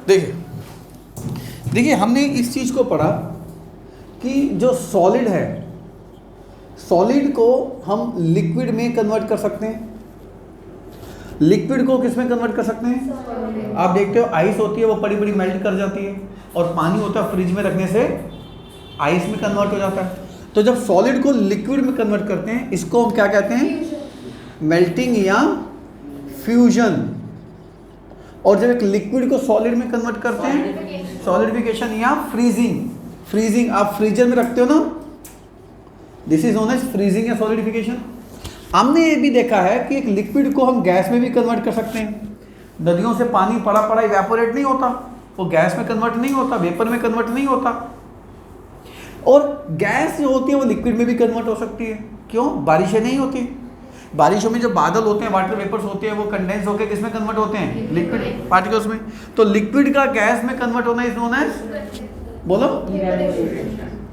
देखिए हमने इस चीज़ को पढ़ा कि जो सॉलिड है, सॉलिड को हम लिक्विड में कन्वर्ट कर सकते हैं। लिक्विड को किस में कन्वर्ट कर सकते हैं? आप देखते हो आइस होती है वो बड़ी बड़ी मेल्ट कर जाती है, और पानी होता है फ्रिज में रखने से आइस में कन्वर्ट हो जाता है। तो जब सॉलिड को लिक्विड में कन्वर्ट करते हैं इसको हम क्या कहते हैं? मेल्टिंग या फ्यूजन। और जब एक लिक्विड को सॉलिड में कन्वर्ट करते हैं सॉलिडिफिकेशन या फ्रीजिंग। फ्रीजिंग आप फ्रीजर में रखते हो ना, this is known as freezing या सॉलिडिफिकेशन। हमने ये भी देखा है कि एक लिक्विड को हम गैस में भी कन्वर्ट कर सकते हैं। नदियों से पानी पड़ा इवेपोरेट नहीं होता, वो गैस में कन्वर्ट नहीं होता, वेपर में कन्वर्ट नहीं होता। और गैस जो होती है वो लिक्विड में भी कन्वर्ट हो सकती है। क्यों? बारिशें नहीं होती, बारिशों में जो बादल होते हैं, वाटर वेपर्स होते हैं, वो कंडेंस होकर किस में कन्वर्ट होते हैं? लिक्विड पार्टिकल्स में। तो लिक्विड का गैस में कन्वर्ट होना इज नोन एज, बोलो,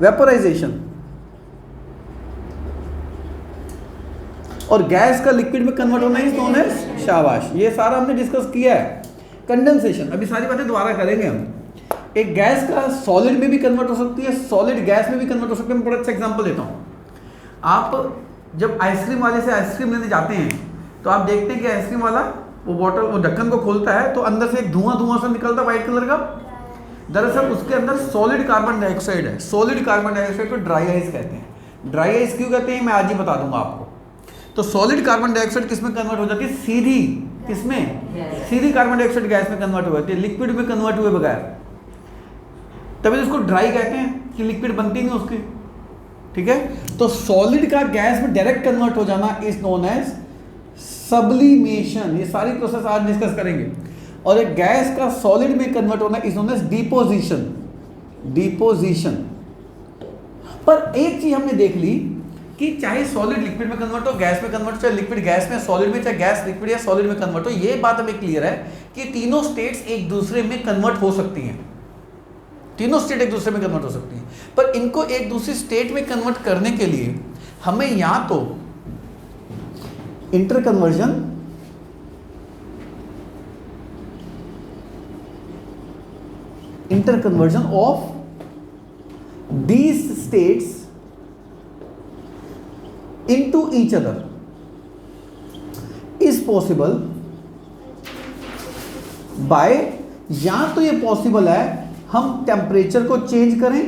वेपोराइजेशन। और गैस का लिक्विड में कन्वर्ट होना इज नोन एज, शाबाश, ये सारा हमने डिस्कस किया है। कंडेंसेशन, अभी सारी बातें दोबारा करेंगे हम। एक गैस का सॉलिड में भी कन्वर्ट हो सकती है, सॉलिड गैस में भी कन्वर्ट हो सकती है। मैं बड़ा अच्छा एग्जांपल देता हूँ। आप जब आइसक्रीम वाले से आइसक्रीम लेने जाते हैं तो आप देखते हैं कि आइसक्रीम वाला वो बॉटल, वो ढक्कन को खोलता है तो अंदर से एक धुआं सा निकलता है व्हाइट कलर का। दरअसल उसके अंदर सॉलिड कार्बन डाइऑक्साइड है। सॉलिड कार्बन डाइऑक्साइड को ड्राई आइस कहते हैं। ड्राई आइस क्यों कहते हैं मैं आज ही बता दूंगा आपको। तो सॉलिड कार्बन डाइऑक्साइड किस में कन्वर्ट हो जाती है? सीधी, किसमें? सीधी कार्बन डाइऑक्साइड गैस में कन्वर्ट हो जाती है, लिक्विड में कन्वर्ट हुए बगैर। तभी तो उसको ड्राई कहते हैं कि लिक्विड बनती नहीं उसकी, ठीक है। तो सॉलिड का गैस में डायरेक्ट कन्वर्ट हो जाना इज नोन एज सब्लिमेशन। ये सारी प्रोसेस आज डिस्कस करेंगे। और एक गैस का सॉलिड में कन्वर्ट होना is known as deposition. Deposition. पर एक चीज हमने देख ली कि चाहे सॉलिड लिक्विड में कन्वर्ट हो, गैस में कन्वर्ट हो, चाहे लिक्विड गैस में, सॉलिड में, चाहे गैस लिक्विड या सॉलिड में कन्वर्ट हो, ये बात हमें क्लियर है कि तीनों स्टेट्स एक दूसरे में कन्वर्ट हो सकती हैं। तीनों स्टेट एक दूसरे में कन्वर्ट हो सकती हैं। पर इनको एक दूसरी स्टेट में कन्वर्ट करने के लिए हमें या तो interconversion of these states into each other is possible by, या तो ये पॉसिबल है हम टेम्परेचर को चेंज करें,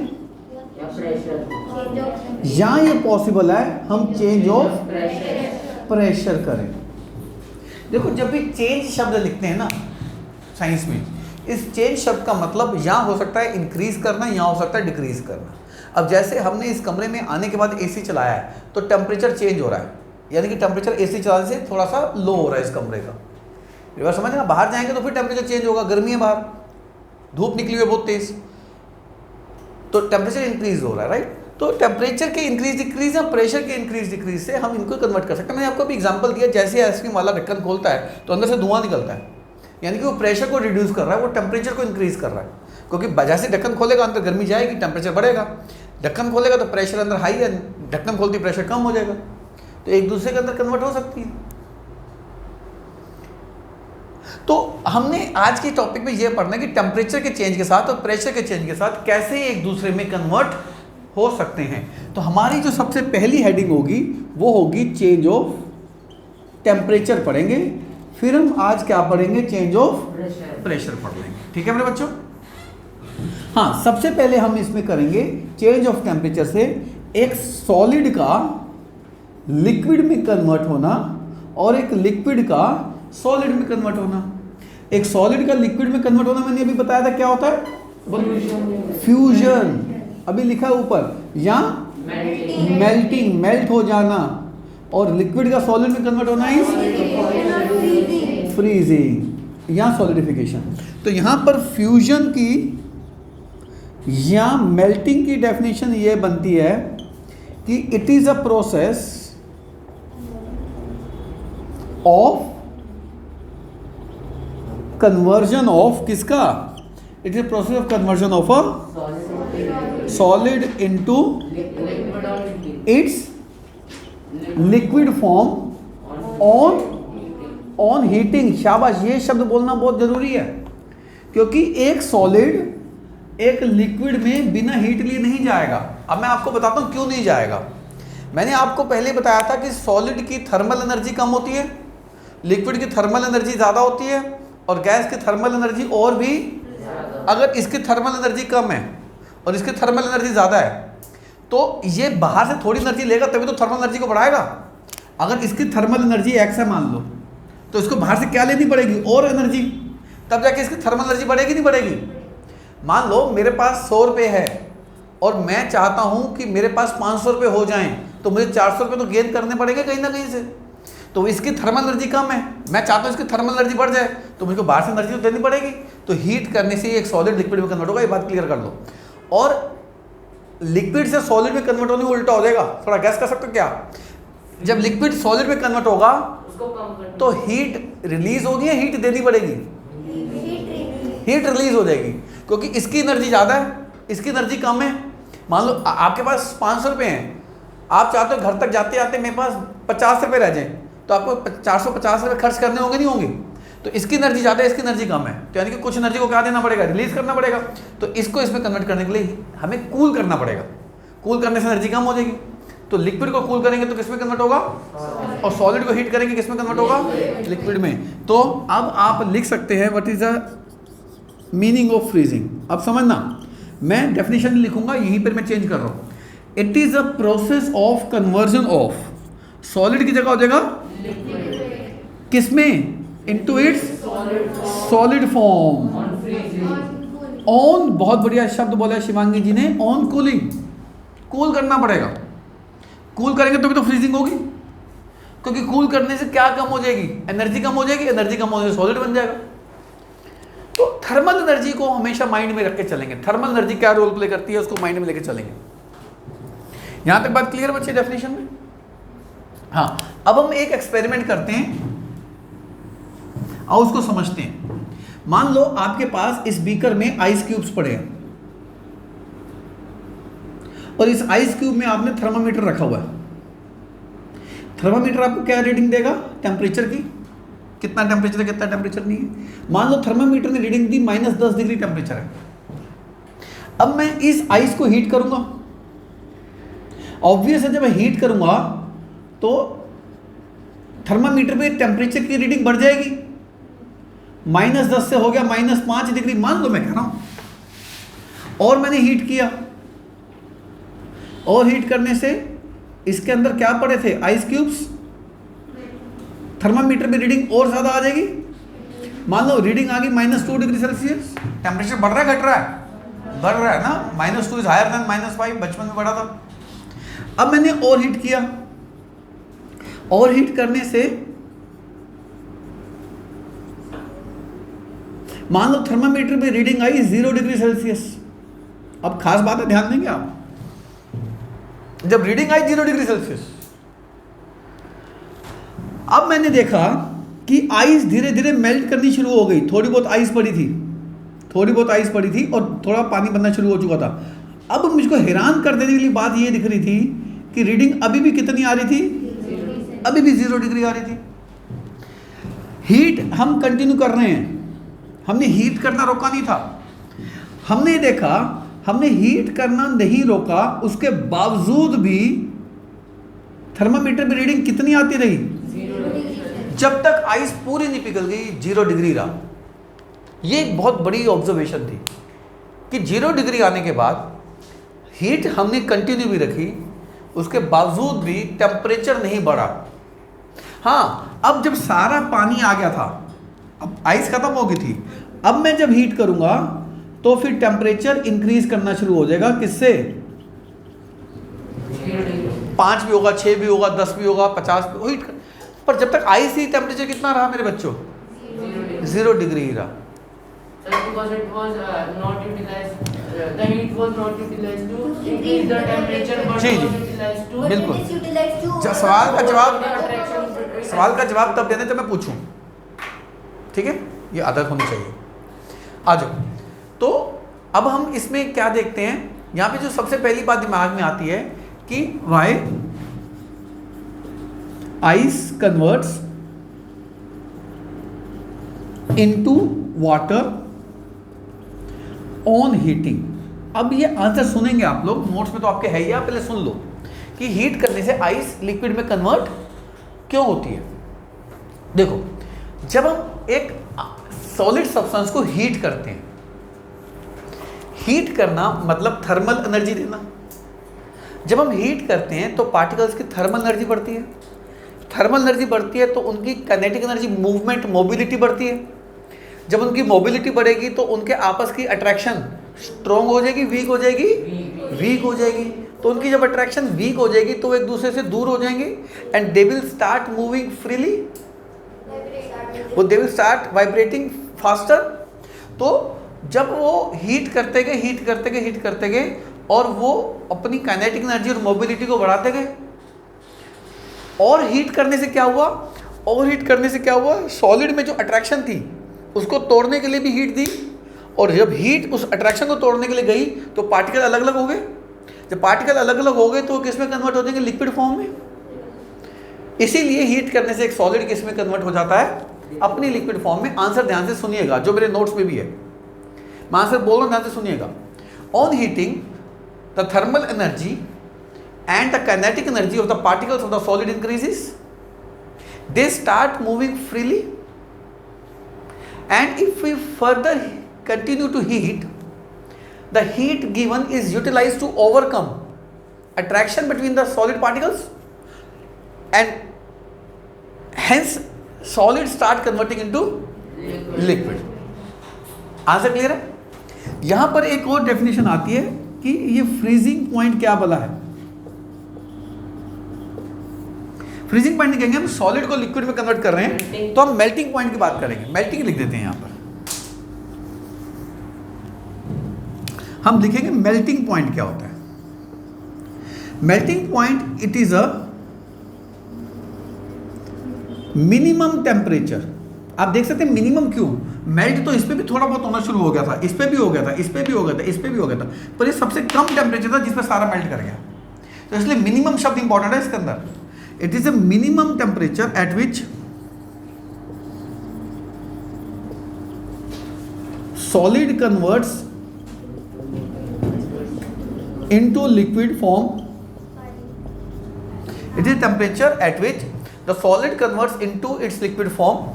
या ये पॉसिबल है हम चेंज ऑफ प्रेशर करें। देखो जब भी चेंज शब्द लिखते हैं ना साइंस में, इस चेंज शब्द का मतलब यहाँ हो सकता है इंक्रीज करना, यहाँ हो सकता है डिक्रीज करना। अब जैसे हमने इस कमरे में आने के बाद एसी चलाया है तो टेम्परेचर चेंज हो रहा है, यानी कि टेम्परेचर एसी चलाने से थोड़ा सा लो हो रहा है इस कमरे का। ये बात समझ ना, बाहर जाएंगे तो फिर टेम्परेचर चेंज होगा, गर्मी है बाहर, धूप निकली हुई है बहुत तेज, तो टेम्परेचर इंक्रीज हो रहा है, राइट। तो टेम्परेचर के इंक्रीज डिक्रीज या प्रेशर के इंक्रीज डिक्रीज से हम इनको कन्वर्ट कर सकते हैं। मैंने आपको अभी एग्जांपल दिया, जैसे आइसक्रीम वाला ढक्कन खोलता है तो अंदर से धुआं निकलता है, यानी कि वो प्रेशर को रिड्यूस कर रहा है, वो टेम्परेचर को इंक्रीज कर रहा है। क्योंकि जैसे ढक्कन खोलेगा अंदर गर्मी जाएगी, टेम्परेचर बढ़ेगा। ढक्कन खोलेगा तो प्रेशर अंदर हाई है, ढक्कन खोलती प्रेशर कम हो जाएगा, तो एक दूसरे के अंदर कन्वर्ट हो सकती है। तो हमने आज के टॉपिक में यह पढ़ना है कि टेम्परेचर के चेंज के साथ और प्रेशर के चेंज के साथ कैसे एक दूसरे में कन्वर्ट हो सकते हैं। तो हमारी जो सबसे पहली हेडिंग होगी वो होगी चेंज ऑफ टेम्परेचर पढ़ेंगे, फिर हम आज क्या पढ़ेंगे? चेंज ऑफ प्रेशर पढ़ लेंगे, ठीक है मेरे बच्चों। हाँ, सबसे पहले हम इसमें करेंगे चेंज ऑफ टेम्परेचर से एक सॉलिड का लिक्विड में कन्वर्ट होना और एक लिक्विड का सॉलिड में कन्वर्ट होना। एक सॉलिड का लिक्विड में कन्वर्ट होना मैंने अभी बताया था क्या होता है? फ्यूजन, अभी लिखा है ऊपर, या मेल्टिंग, मेल्ट हो जाना। और लिक्विड का सॉलिड में कन्वर्ट होना इज फ्रीजिंग या सॉलिडिफिकेशन। तो यहां पर फ्यूजन की या मेल्टिंग की डेफिनेशन ये बनती है कि it is a process of conversion of किसका? It is process of conversion of a solid into its liquid form on heating. शाबाश, ये शब्द बोलना बहुत जरूरी है। क्योंकि एक सॉलिड एक लिक्विड में बिना हीट लिए नहीं जाएगा। अब मैं आपको बताता हूँ क्यों नहीं जाएगा। मैंने आपको पहले बताया था कि सॉलिड की थर्मल एनर्जी कम होती है, लिक्विड की थर्मल एनर्जी ज़्यादा होती है, और गैस की थर्मल एनर्जी और भी। अगर इसकी थर्मल एनर्जी कम है और इसकी थर्मल एनर्जी ज़्यादा है तो ये बाहर से थोड़ी एनर्जी लेगा तभी तो थर्मल एनर्जी को बढ़ाएगा। अगर इसकी थर्मल एनर्जी एक्स है मान लो, तो इसको बाहर से क्या लेनी पड़ेगी, और एनर्जी, तब जाके इसकी थर्मल एनर्जी बढ़ेगी नहीं बढ़ेगी। मान लो मेरे पास 100 रुपये है और मैं चाहता हूँ कि मेरे पास 500 रुपये हो जाएं, तो मुझे 400 रुपये तो गेन करने पड़ेंगे कहीं ना कहीं से। तो इसकी थर्मल एनर्जी कम है, मैं चाहता हूँ इसकी थर्मल एनर्जी बढ़ जाए, तो मुझे बाहर से एनर्जी तो देनी पड़ेगी। तो हीट करने से एक सॉलिड लिक्विड में कन्वर्ट होगा, ये बात क्लियर कर लो। और लिक्विड से सॉलिड में कन्वर्ट होने उल्टा हो जाएगा। थोड़ा गैस कर सकते हो क्या? जब लिक्विड सॉलिड में कन्वर्ट होगा तो हीट रिलीज होगी या हीट देनी पड़ेगी? हीट रिलीज हो जाएगी, क्योंकि इसकी एनर्जी ज़्यादा है, इसकी एनर्जी कम है। मान लो आपके पास 500 रुपये हैं, आप चाहते हो घर तक जाते जाते मेरे पास 50 रुपये रह जाए, तो आपको 450 रुपये खर्च करने होंगे नहीं होंगे? तो इसकी एनर्जी ज़्यादा है, इसकी एनर्जी कम है, तो यानी कि कुछ एनर्जी को क्या देना पड़ेगा, रिलीज करना पड़ेगा। तो इसको इसमें कन्वर्ट करने के लिए हमें कूल करना पड़ेगा। कूल करने से एनर्जी कम हो जाएगी। तो लिक्विड को कूल करेंगे तो किसमें कन्वर्ट होगा, और सॉलिड को हीट करेंगे किसमें कन्वर्ट होगा, लिक्विड में। तो अब आप लिख सकते हैं what is the meaning of freezing. अब समझना, मैं डेफिनेशन लिखूंगा, यहीं पर मैं चेंज कर रहा हूँ। It is a process of conversion of solid की जगह हो जाएगा किसमें, into its solid form on. बहुत बढ़िया शब्द बोला शिवांगी जी ने, ऑन कूलिंग। कूल करना पड़ेगा, कूल करेंगे तो भी तो फ्रीजिंग होगी, क्योंकि कूल करने से क्या कम हो जाएगी, एनर्जी कम हो जाएगी, एनर्जी कम होने से सॉलिड बन जाएगा। तो थर्मल एनर्जी को हमेशा माइंड में रख के चलेंगे, थर्मल एनर्जी क्या रोल प्ले करती है उसको माइंड में लेके चलेंगे। यहां तक बात क्लियर बच्चे डेफिनेशन में? हाँ, अब हम एक एक्सपेरिमेंट करते हैं और उसको समझते हैं। मान लो आपके पास इस बीकर में आइस क्यूब्स पड़े हैं और इस आइस क्यूब में आपने थर्मामीटर रखा हुआ है। थर्मामीटर आपको क्या रीडिंग देगा, टेम्परेचर की, कितना टेम्परेचर है कितना टेम्परेचर नहीं है। मान लो थर्मामीटर ने रीडिंग दी -10 डिग्री टेम्परेचर है। अब मैं इस आइस को हीट करूंगा, ऑब्वियस है जब मैं हीट करूंगा तो थर्मामीटर पे टेम्परेचर की रीडिंग बढ़ जाएगी। -10 से हो गया -5 डिग्री, मान लो मैं कह रहा हूं। और मैंने हीट किया, और हीट करने से इसके अंदर क्या पड़े थे, आइस क्यूब्स। थर्मामीटर पे रीडिंग और ज्यादा आ जाएगी। मान लो रीडिंग आ गई -2 डिग्री सेल्सियस। टेम्परेचर बढ़ रहा है घट रहा है, बढ़ रहा है ना, -2 इज हायर देन -5, बचपन में बढ़ा था। अब मैंने और हीट किया, और हीट करने से मान लो थर्मामीटर पे रीडिंग आई 0 डिग्री सेल्सियस। अब खास बात है, ध्यान देंगे आप, जब रीडिंग आई 0 डिग्री सेल्सियस, अब मैंने देखा कि आइस धीरे धीरे मेल्ट करनी शुरू हो गई। थोड़ी बहुत आइस पड़ी थी, थोड़ी बहुत आइस पड़ी थी और थोड़ा पानी बनना शुरू हो चुका था। अब मुझको हैरान कर देने वाली बात ये दिख रही थी कि रीडिंग अभी भी कितनी आ रही थी, अभी भी 0 डिग्री आ रही थी। हीट हम कंटिन्यू कर रहे हैं, हमने हीट करना रोका नहीं था। हमने देखा हमने हीट करना नहीं रोका, उसके बावजूद भी थर्मामीटर में रीडिंग कितनी आती रही, जब तक आइस पूरी नहीं पिघल गई 0 डिग्री रहा। ये एक बहुत बड़ी ऑब्जर्वेशन थी कि 0 डिग्री आने के बाद हीट हमने कंटिन्यू भी रखी, उसके बावजूद भी टेम्परेचर नहीं बढ़ा। हाँ, अब जब सारा पानी आ गया था, अब आइस खत्म हो गई थी, अब मैं जब हीट करूंगा तो फिर टेम्परेचर इंक्रीज करना शुरू हो जाएगा। किससे, 5 भी होगा, 6 भी होगा, 10 भी होगा, 50 भी हीट। पर जब तक आइस ही टेम्परेचर कितना रहा मेरे बच्चों, 0 डिग्री ही रहा। Because it was not utilized, the heat was not utilized to increase the temperature, but ji, was ji, utilized to बिल्कुल। सवाल का जवाब तब देने जब मैं पूछूं, ठीक है, ये आदत होनी चाहिए। आ जाओ। तो अब हम इसमें क्या देखते हैं, यहाँ पे जो सबसे पहली बात दिमाग में आती है कि why ice converts into water on heating. अब ये आंसर सुनेंगे आप लोग, नोट्स में तो आपके है ही, आप पहले सुन लो कि हीट करने से आइस लिक्विड में कन्वर्ट क्यों होती है। देखो, जब हम एक सॉलिड सब्सटेंस को हीट करते हैं, हीट करना मतलब थर्मल एनर्जी देना। जब हम हीट करते हैं तो पार्टिकल्स की थर्मल एनर्जी बढ़ती है, थर्मल एनर्जी बढ़ती है तो उनकी काइनेटिक एनर्जी, मूवमेंट, मोबिलिटी बढ़ती है। जब उनकी मोबिलिटी बढ़ेगी तो उनके आपस की अट्रैक्शन स्ट्रॉन्ग हो जाएगी, वीक हो जाएगी, वीक हो जाएगी। तो उनकी जब अट्रैक्शन वीक हो जाएगी तो वो एक दूसरे से दूर हो जाएंगे and they will start moving freely, वो they will start vibrating faster. तो जब वो हीट करते गए, हीट करते गए, हीट करते गए और वो अपनी काइनेटिक एनर्जी और मोबिलिटी को बढ़ाते गए, और हीट करने से क्या हुआ, और हीट करने से क्या हुआ, सॉलिड में जो अट्रैक्शन थी उसको तोड़ने के लिए भी हीट दी, और जब हीट उस अट्रैक्शन को तोड़ने के लिए गई तो पार्टिकल अलग अलग हो गए। जब पार्टिकल अलग अलग हो गए तो किस में कन्वर्ट हो जाएंगे, लिक्विड फॉर्म में। इसीलिए हीट करने से एक सॉलिड किस में कन्वर्ट हो जाता है, अपनी लिक्विड फॉर्म में। आंसर ध्यान से सुनिएगा, जो मेरे नोट्स में भी है, मैं आंसर बोल रहा हूं, ध्यान से सुनिएगा। On heating the thermal energy and the kinetic energy of the particles of the solid increases, they start moving freely, and if we further continue to heat, the heat given is utilized to overcome attraction between the solid particles, and hence solid start converting into liquid. Answer clear है। यहां पर एक और definition आती है कि ये freezing point क्या बोला है। फ्रीजिंग पॉइंट कहेंगे हम सॉलिड को लिक्विड में कन्वर्ट कर रहे हैं, तो हम मेल्टिंग पॉइंट की बात करेंगे। मेल्टिंग लिख देते हैं यहां पर, हम लिखेंगे मेल्टिंग पॉइंट क्या होता है। Melting point, it is a minimum temperature. आप देख सकते हैं मिनिमम क्यों, मेल्ट तो इस पे भी थोड़ा बहुत होना शुरू हो गया था, इस पे भी हो गया था, इस पे भी हो गया था, इस पे भी हो गया था, पर ये सबसे कम टेम्परेचर था जिस पे सारा मेल्ट कर गया। तो इसलिए मिनिमम शब्द इंपॉर्टेंट है इसके अंदर। It is a minimum temperature at which solid converts into liquid form. It is temperature at which the solid converts into its liquid form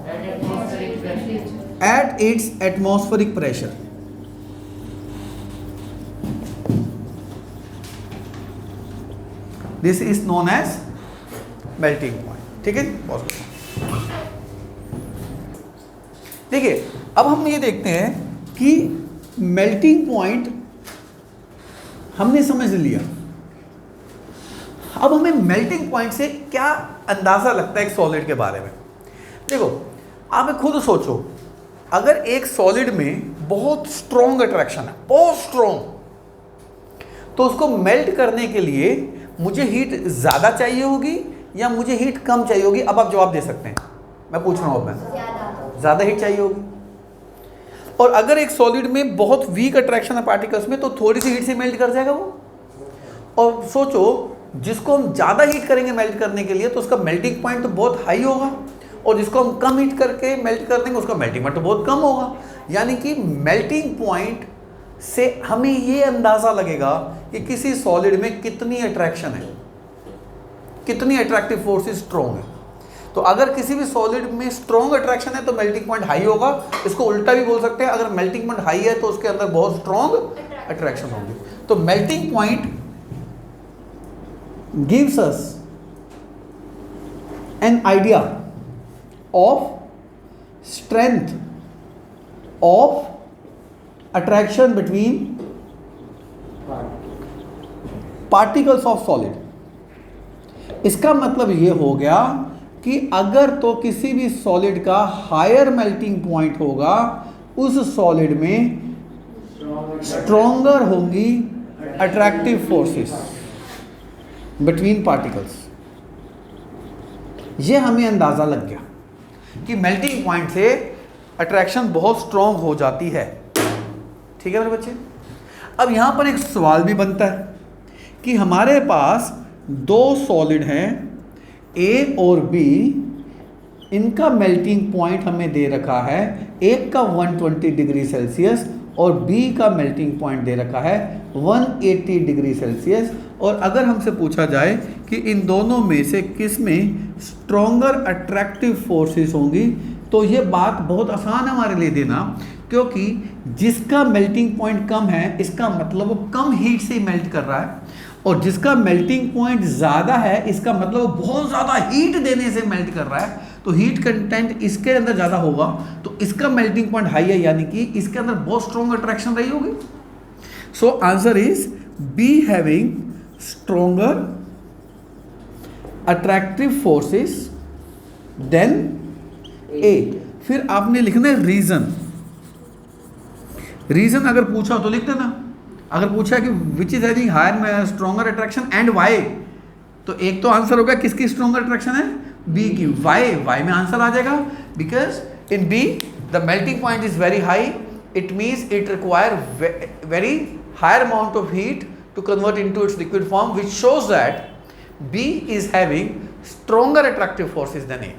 at its atmospheric pressure. This is known as melting point. ठीक है, बहुत देखिए, अब हम ये देखते हैं कि मेल्टिंग पॉइंट हमने समझ लिया। अब हमें मेल्टिंग पॉइंट से क्या अंदाजा लगता है एक सॉलिड के बारे में। देखो, आप खुद सोचो, अगर एक सॉलिड में बहुत स्ट्रॉन्ग अट्रैक्शन है, बहुत स्ट्रॉन्ग, तो उसको मेल्ट करने के लिए मुझे हीट ज़्यादा चाहिए होगी या मुझे हीट कम चाहिए होगी। अब आप जवाब दे सकते हैं, मैं पूछ रहा हूँ, अब मैं ज़्यादा हीट चाहिए होगी। और अगर एक सॉलिड में बहुत वीक अट्रैक्शन है पार्टिकल्स में, तो थोड़ी सी हीट से मेल्ट कर जाएगा वो। और सोचो, जिसको हम ज़्यादा हीट करेंगे मेल्ट करने के लिए तो उसका मेल्टिंग पॉइंट तो बहुत हाई होगा, और जिसको हम कम हीट करके मेल्ट कर देंगे उसका मेल्टिंग पॉइंट तो बहुत कम होगा। यानी कि मेल्टिंग पॉइंट से हमें ये अंदाज़ा लगेगा कि किसी सॉलिड में कितनी अट्रैक्शन है, कितनी अट्रैक्टिव फोर्स स्ट्रॉन्ग है। तो अगर किसी भी सॉलिड में स्ट्रॉन्ग अट्रैक्शन है तो मेल्टिंग पॉइंट हाई होगा। इसको उल्टा भी बोल सकते हैं, अगर मेल्टिंग पॉइंट हाई है तो उसके अंदर बहुत स्ट्रॉन्ग अट्रैक्शन होगी। तो melting point gives us an idea of strength of attraction between particles of solid. इसका मतलब ये हो गया कि अगर तो किसी भी सॉलिड का हायर मेल्टिंग पॉइंट होगा, उस सॉलिड में स्ट्रॉन्गर होंगी अट्रैक्टिव फोर्सेस बिटवीन पार्टिकल्स। ये हमें अंदाजा लग गया कि मेल्टिंग पॉइंट से अट्रैक्शन बहुत स्ट्रॉन्ग हो जाती है। ठीक है मेरे बच्चे। अब यहां पर एक सवाल भी बनता है कि हमारे पास दो सॉलिड हैं ए और बी, इनका मेल्टिंग पॉइंट हमें दे रखा है, एक का 120 डिग्री सेल्सियस और B का मेल्टिंग पॉइंट दे रखा है 180 डिग्री सेल्सियस। और अगर हमसे पूछा जाए कि इन दोनों में से किस में स्ट्रॉन्गर अट्रैक्टिव फोर्सेस होंगी, तो ये बात बहुत आसान है हमारे लिए देना, क्योंकि जिसका मेल्टिंग पॉइंट कम है इसका मतलब वो कम हीट से मेल्ट कर रहा है, और जिसका मेल्टिंग पॉइंट ज़्यादा है इसका मतलब वो बहुत ज़्यादा हीट देने से मेल्ट कर रहा है। तो हीट कंटेंट इसके अंदर ज़्यादा होगा तो इसका मेल्टिंग पॉइंट हाई है, यानी कि इसके अंदर बहुत स्ट्रॉन्ग अट्रैक्शन रही होगी। So answer is B having stronger attractive forces than A. फिर आपने लिखना है रीजन। रीजन अगर पूछा तो लिख देना। अगर पूछा कि which is having higher stronger attraction and Y, तो एक तो आंसर होगा किसकी स्ट्रॉन्गर अट्रैक्शन है, बी की। वाई में आंसर आ जाएगा, because in B the melting point is very high, it means it require very higher amount of heat to convert into its liquid form, which shows that B is having stronger attractive forces than A.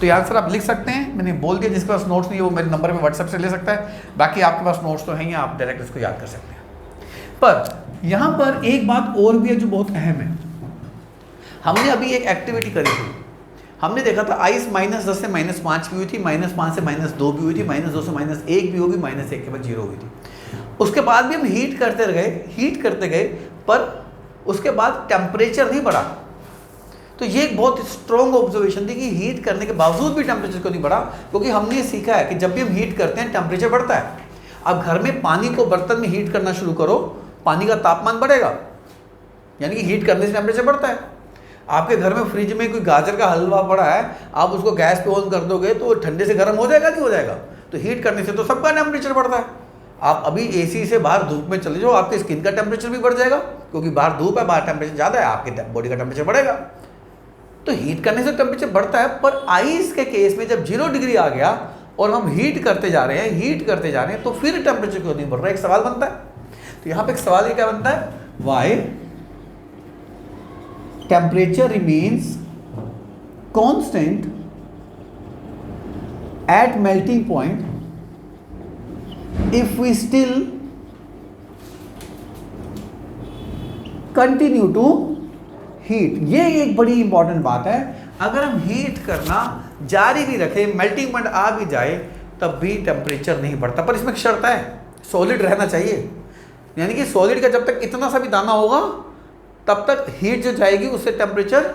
तो ये answer आप लिख सकते हैं, मैंने बोल दिया। जिसके पास नोट्स नहीं है वो मेरे नंबर पे व्हाट्सएप से ले सकता है, बाकी आपके पास नोट्स तो हैं ही, आप डायरेक्ट इसको याद कर सकते हैं। पर यहाँ पर एक बात और भी है जो बहुत अहम है। हमने अभी एक एक्टिविटी करी थी, हमने देखा था आइस -10 से -5 की हुई थी, -5 से -2 भी हुई थी, -2 से -1 भी होगी, -1 के बाद 0 हुई थी। उसके बाद भी हम हीट करते गए, पर उसके बाद टेम्परेचर नहीं बढ़ा। तो ये एक बहुत स्ट्रॉन्ग ऑब्जर्वेशन थी कि हीट करने के बावजूद भी टेम्परेचर क्यों नहीं बढ़ा, क्योंकि हमने ये सीखा है कि जब भी हम हीट करते हैं टेम्परेचर बढ़ता है। अब घर में पानी को बर्तन में हीट करना शुरू करो, पानी का तापमान बढ़ेगा, यानी कि हीट करने से टेम्परेचर बढ़ता है। आपके घर में फ्रिज में कोई गाजर का हलवा पड़ा है, आप उसको गैस पे ऑन कर दोगे तो ठंडे से गर्म हो जाएगा, नहीं हो जाएगा? तो हीट करने से तो सबका टेम्परेचर बढ़ता है। आप अभी एसी से बाहर धूप में चले जाओ, आपके स्किन का टेम्परेचर भी बढ़ जाएगा, क्योंकि बाहर धूप है, बाहर टेम्परेचर ज़्यादा है, आपके बॉडी का टेम्परेचर बढ़ेगा। तो हीट करने से टेम्परेचर बढ़ता है। पर आइस के केस में जब 0 डिग्री आ गया और हम हीट करते जा रहे हैं, तो फिर टेम्परेचर क्यों नहीं बढ़ रहा है? एक सवाल बनता है। तो यहाँ पे एक सवाल ये क्या बनता है, why temperature remains constant at melting point if we still continue to heat. ये एक बड़ी इंपॉर्टेंट बात है। अगर हम हीट करना जारी भी रखें, मेल्टिंग पॉइंट आ भी जाए, तब भी टेम्परेचर नहीं बढ़ता। पर इसमें एक शर्त है, सॉलिड रहना चाहिए, यानी कि सॉलिड का जब तक इतना सा भी दाना होगा तब तक हीट जो जाएगी उससे टेम्परेचर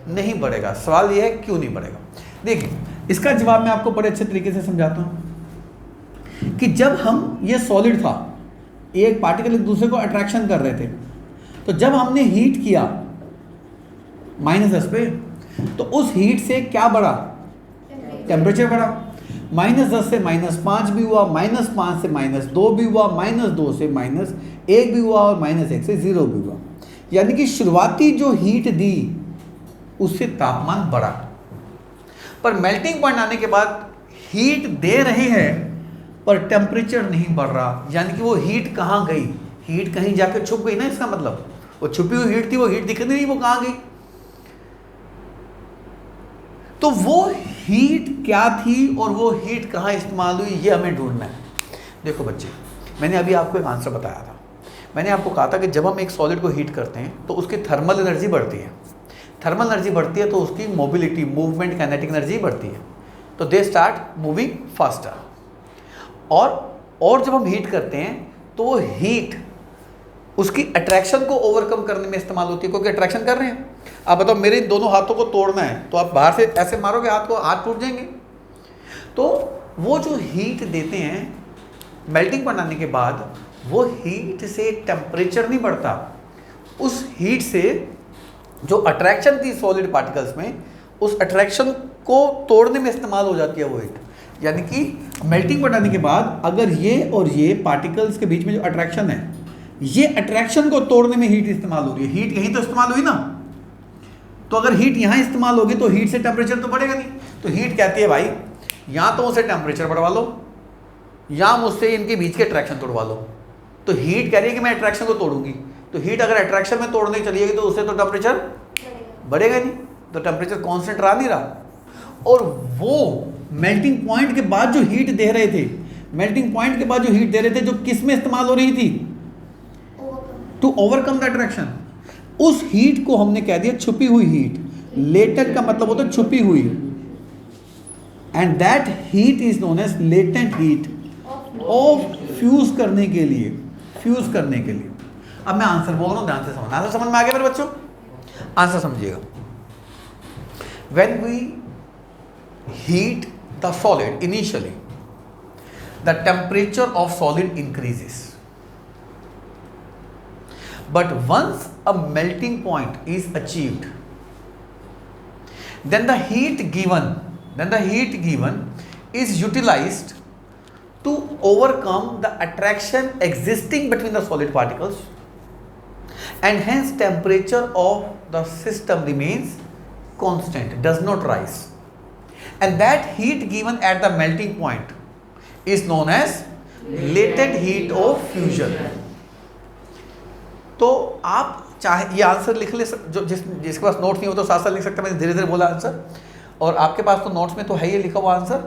नहीं बढ़ेगा। सवाल यह है क्यों नहीं बढ़ेगा। देखिए, इसका जवाब मैं आपको बड़े अच्छे तरीके से समझाता हूँ कि जब हम ये सॉलिड था, एक पार्टिकल एक दूसरे को अट्रैक्शन कर रहे थे, तो जब हमने हीट किया -10 पे, तो उस हीट से क्या बढ़ा? टेम्परेचर बढ़ा। -10 से -5 भी हुआ, -5 से -2 भी हुआ, -2 से -1 भी हुआ, और -1 से 0 भी हुआ। यानी कि शुरुआती जो हीट दी उससे तापमान बढ़ा। पर मेल्टिंग पॉइंट आने के बाद हीट दे रहे हैं पर टेम्परेचर नहीं बढ़ रहा, यानी कि वो हीट कहाँ गई? हीट कहीं जाकर छुप गई ना। इसका मतलब वो छुपी हुई हीट थी, वो हीट दिख नहीं, वो कहाँ गई? तो वो हीट क्या थी और वो हीट कहाँ इस्तेमाल हुई, ये हमें ढूंढना है। देखो बच्चे, मैंने अभी आपको एक आंसर बताया था। मैंने आपको कहा था कि जब हम एक सॉलिड को हीट करते हैं तो उसकी थर्मल एनर्जी बढ़ती है। थर्मल एनर्जी बढ़ती है तो उसकी मोबिलिटी, मूवमेंट, काइनेटिक एनर्जी बढ़ती है, तो दे स्टार्ट मूविंग फास्टर। और जब हम हीट करते हैं तो वो हीट उसकी अट्रैक्शन को ओवरकम करने में इस्तेमाल होती है, क्योंकि अट्रैक्शन कर रहे हैं। आप बताओ, मेरे दोनों हाथों को तोड़ना है तो आप बाहर से ऐसे मारोगे हाथ को, हाथ टूट जाएंगे। तो वो जो हीट देते हैं मेल्टिंग पॉइंट आने के बाद, वो हीट से टेम्परेचर नहीं बढ़ता, उस हीट से जो अट्रैक्शन थी सॉलिड पार्टिकल्स में, उस अट्रैक्शन को तोड़ने में इस्तेमाल हो जाती है वो हीट। यानी कि मेल्टिंग पॉइंट आने के बाद अगर ये और ये पार्टिकल्स के बीच में जो अट्रैक्शन है, ये अट्रैक्शन को तोड़ने में हीट इस्तेमाल हो रही है। हीट यहीं तो इस्तेमाल हुई ना, तो अगर हीट यहाँ इस्तेमाल होगी तो हीट से टेम्परेचर तो बढ़ेगा नहीं। तो हीट कहती है भाई, या तो उसे टेम्परेचर बढ़वा लो या मुझसे इनके बीच के अट्रैक्शन तोड़वा लो। तो हीट कह रही है कि मैं अट्रैक्शन को तोड़ूंगी, तो हीट अगर अट्रैक्शन में तोड़ने चलिएगी तो उससे तो टेम्परेचर बढ़ेगा नहीं, तो टेम्परेचर कांस्टेंट रहा नहीं रहा। और वो मेल्टिंग पॉइंट के बाद जो हीट दे रहे थे मेल्टिंग पॉइंट के बाद जो हीट दे रहे थे, जो किस में इस्तेमाल हो रही थी? To overcome the attraction. उस हीट को हमने कह दिया छुपी हुई हीट। लेटेंट का मतलब होता है छुपी हुई, and that heat is known as latent heat of fuse करने के लिए, फ्यूज करने के लिए। अब मैं आंसर बोल रहा हूं, ध्यान से समझना। आंसर समझ में आ गया मेरे बच्चों? आंसर समझिएगा। When we heat the solid initially, the temperature of solid increases, but once a melting point is achieved, then the heat given is utilized to overcome the attraction existing between the solid particles, and hence temperature of the system remains constant, does not rise, and that heat given at the melting point is known as latent heat of fusion। तो आप चाहे ये answer लिख ले, जो जिसके पास notes नहीं हो तो साथ साथ लिख सकते हैं। मैंने धीरे धीरे बोला आंसर, और आपके पास तो नोट्स में तो है ये लिखा हुआ आंसर,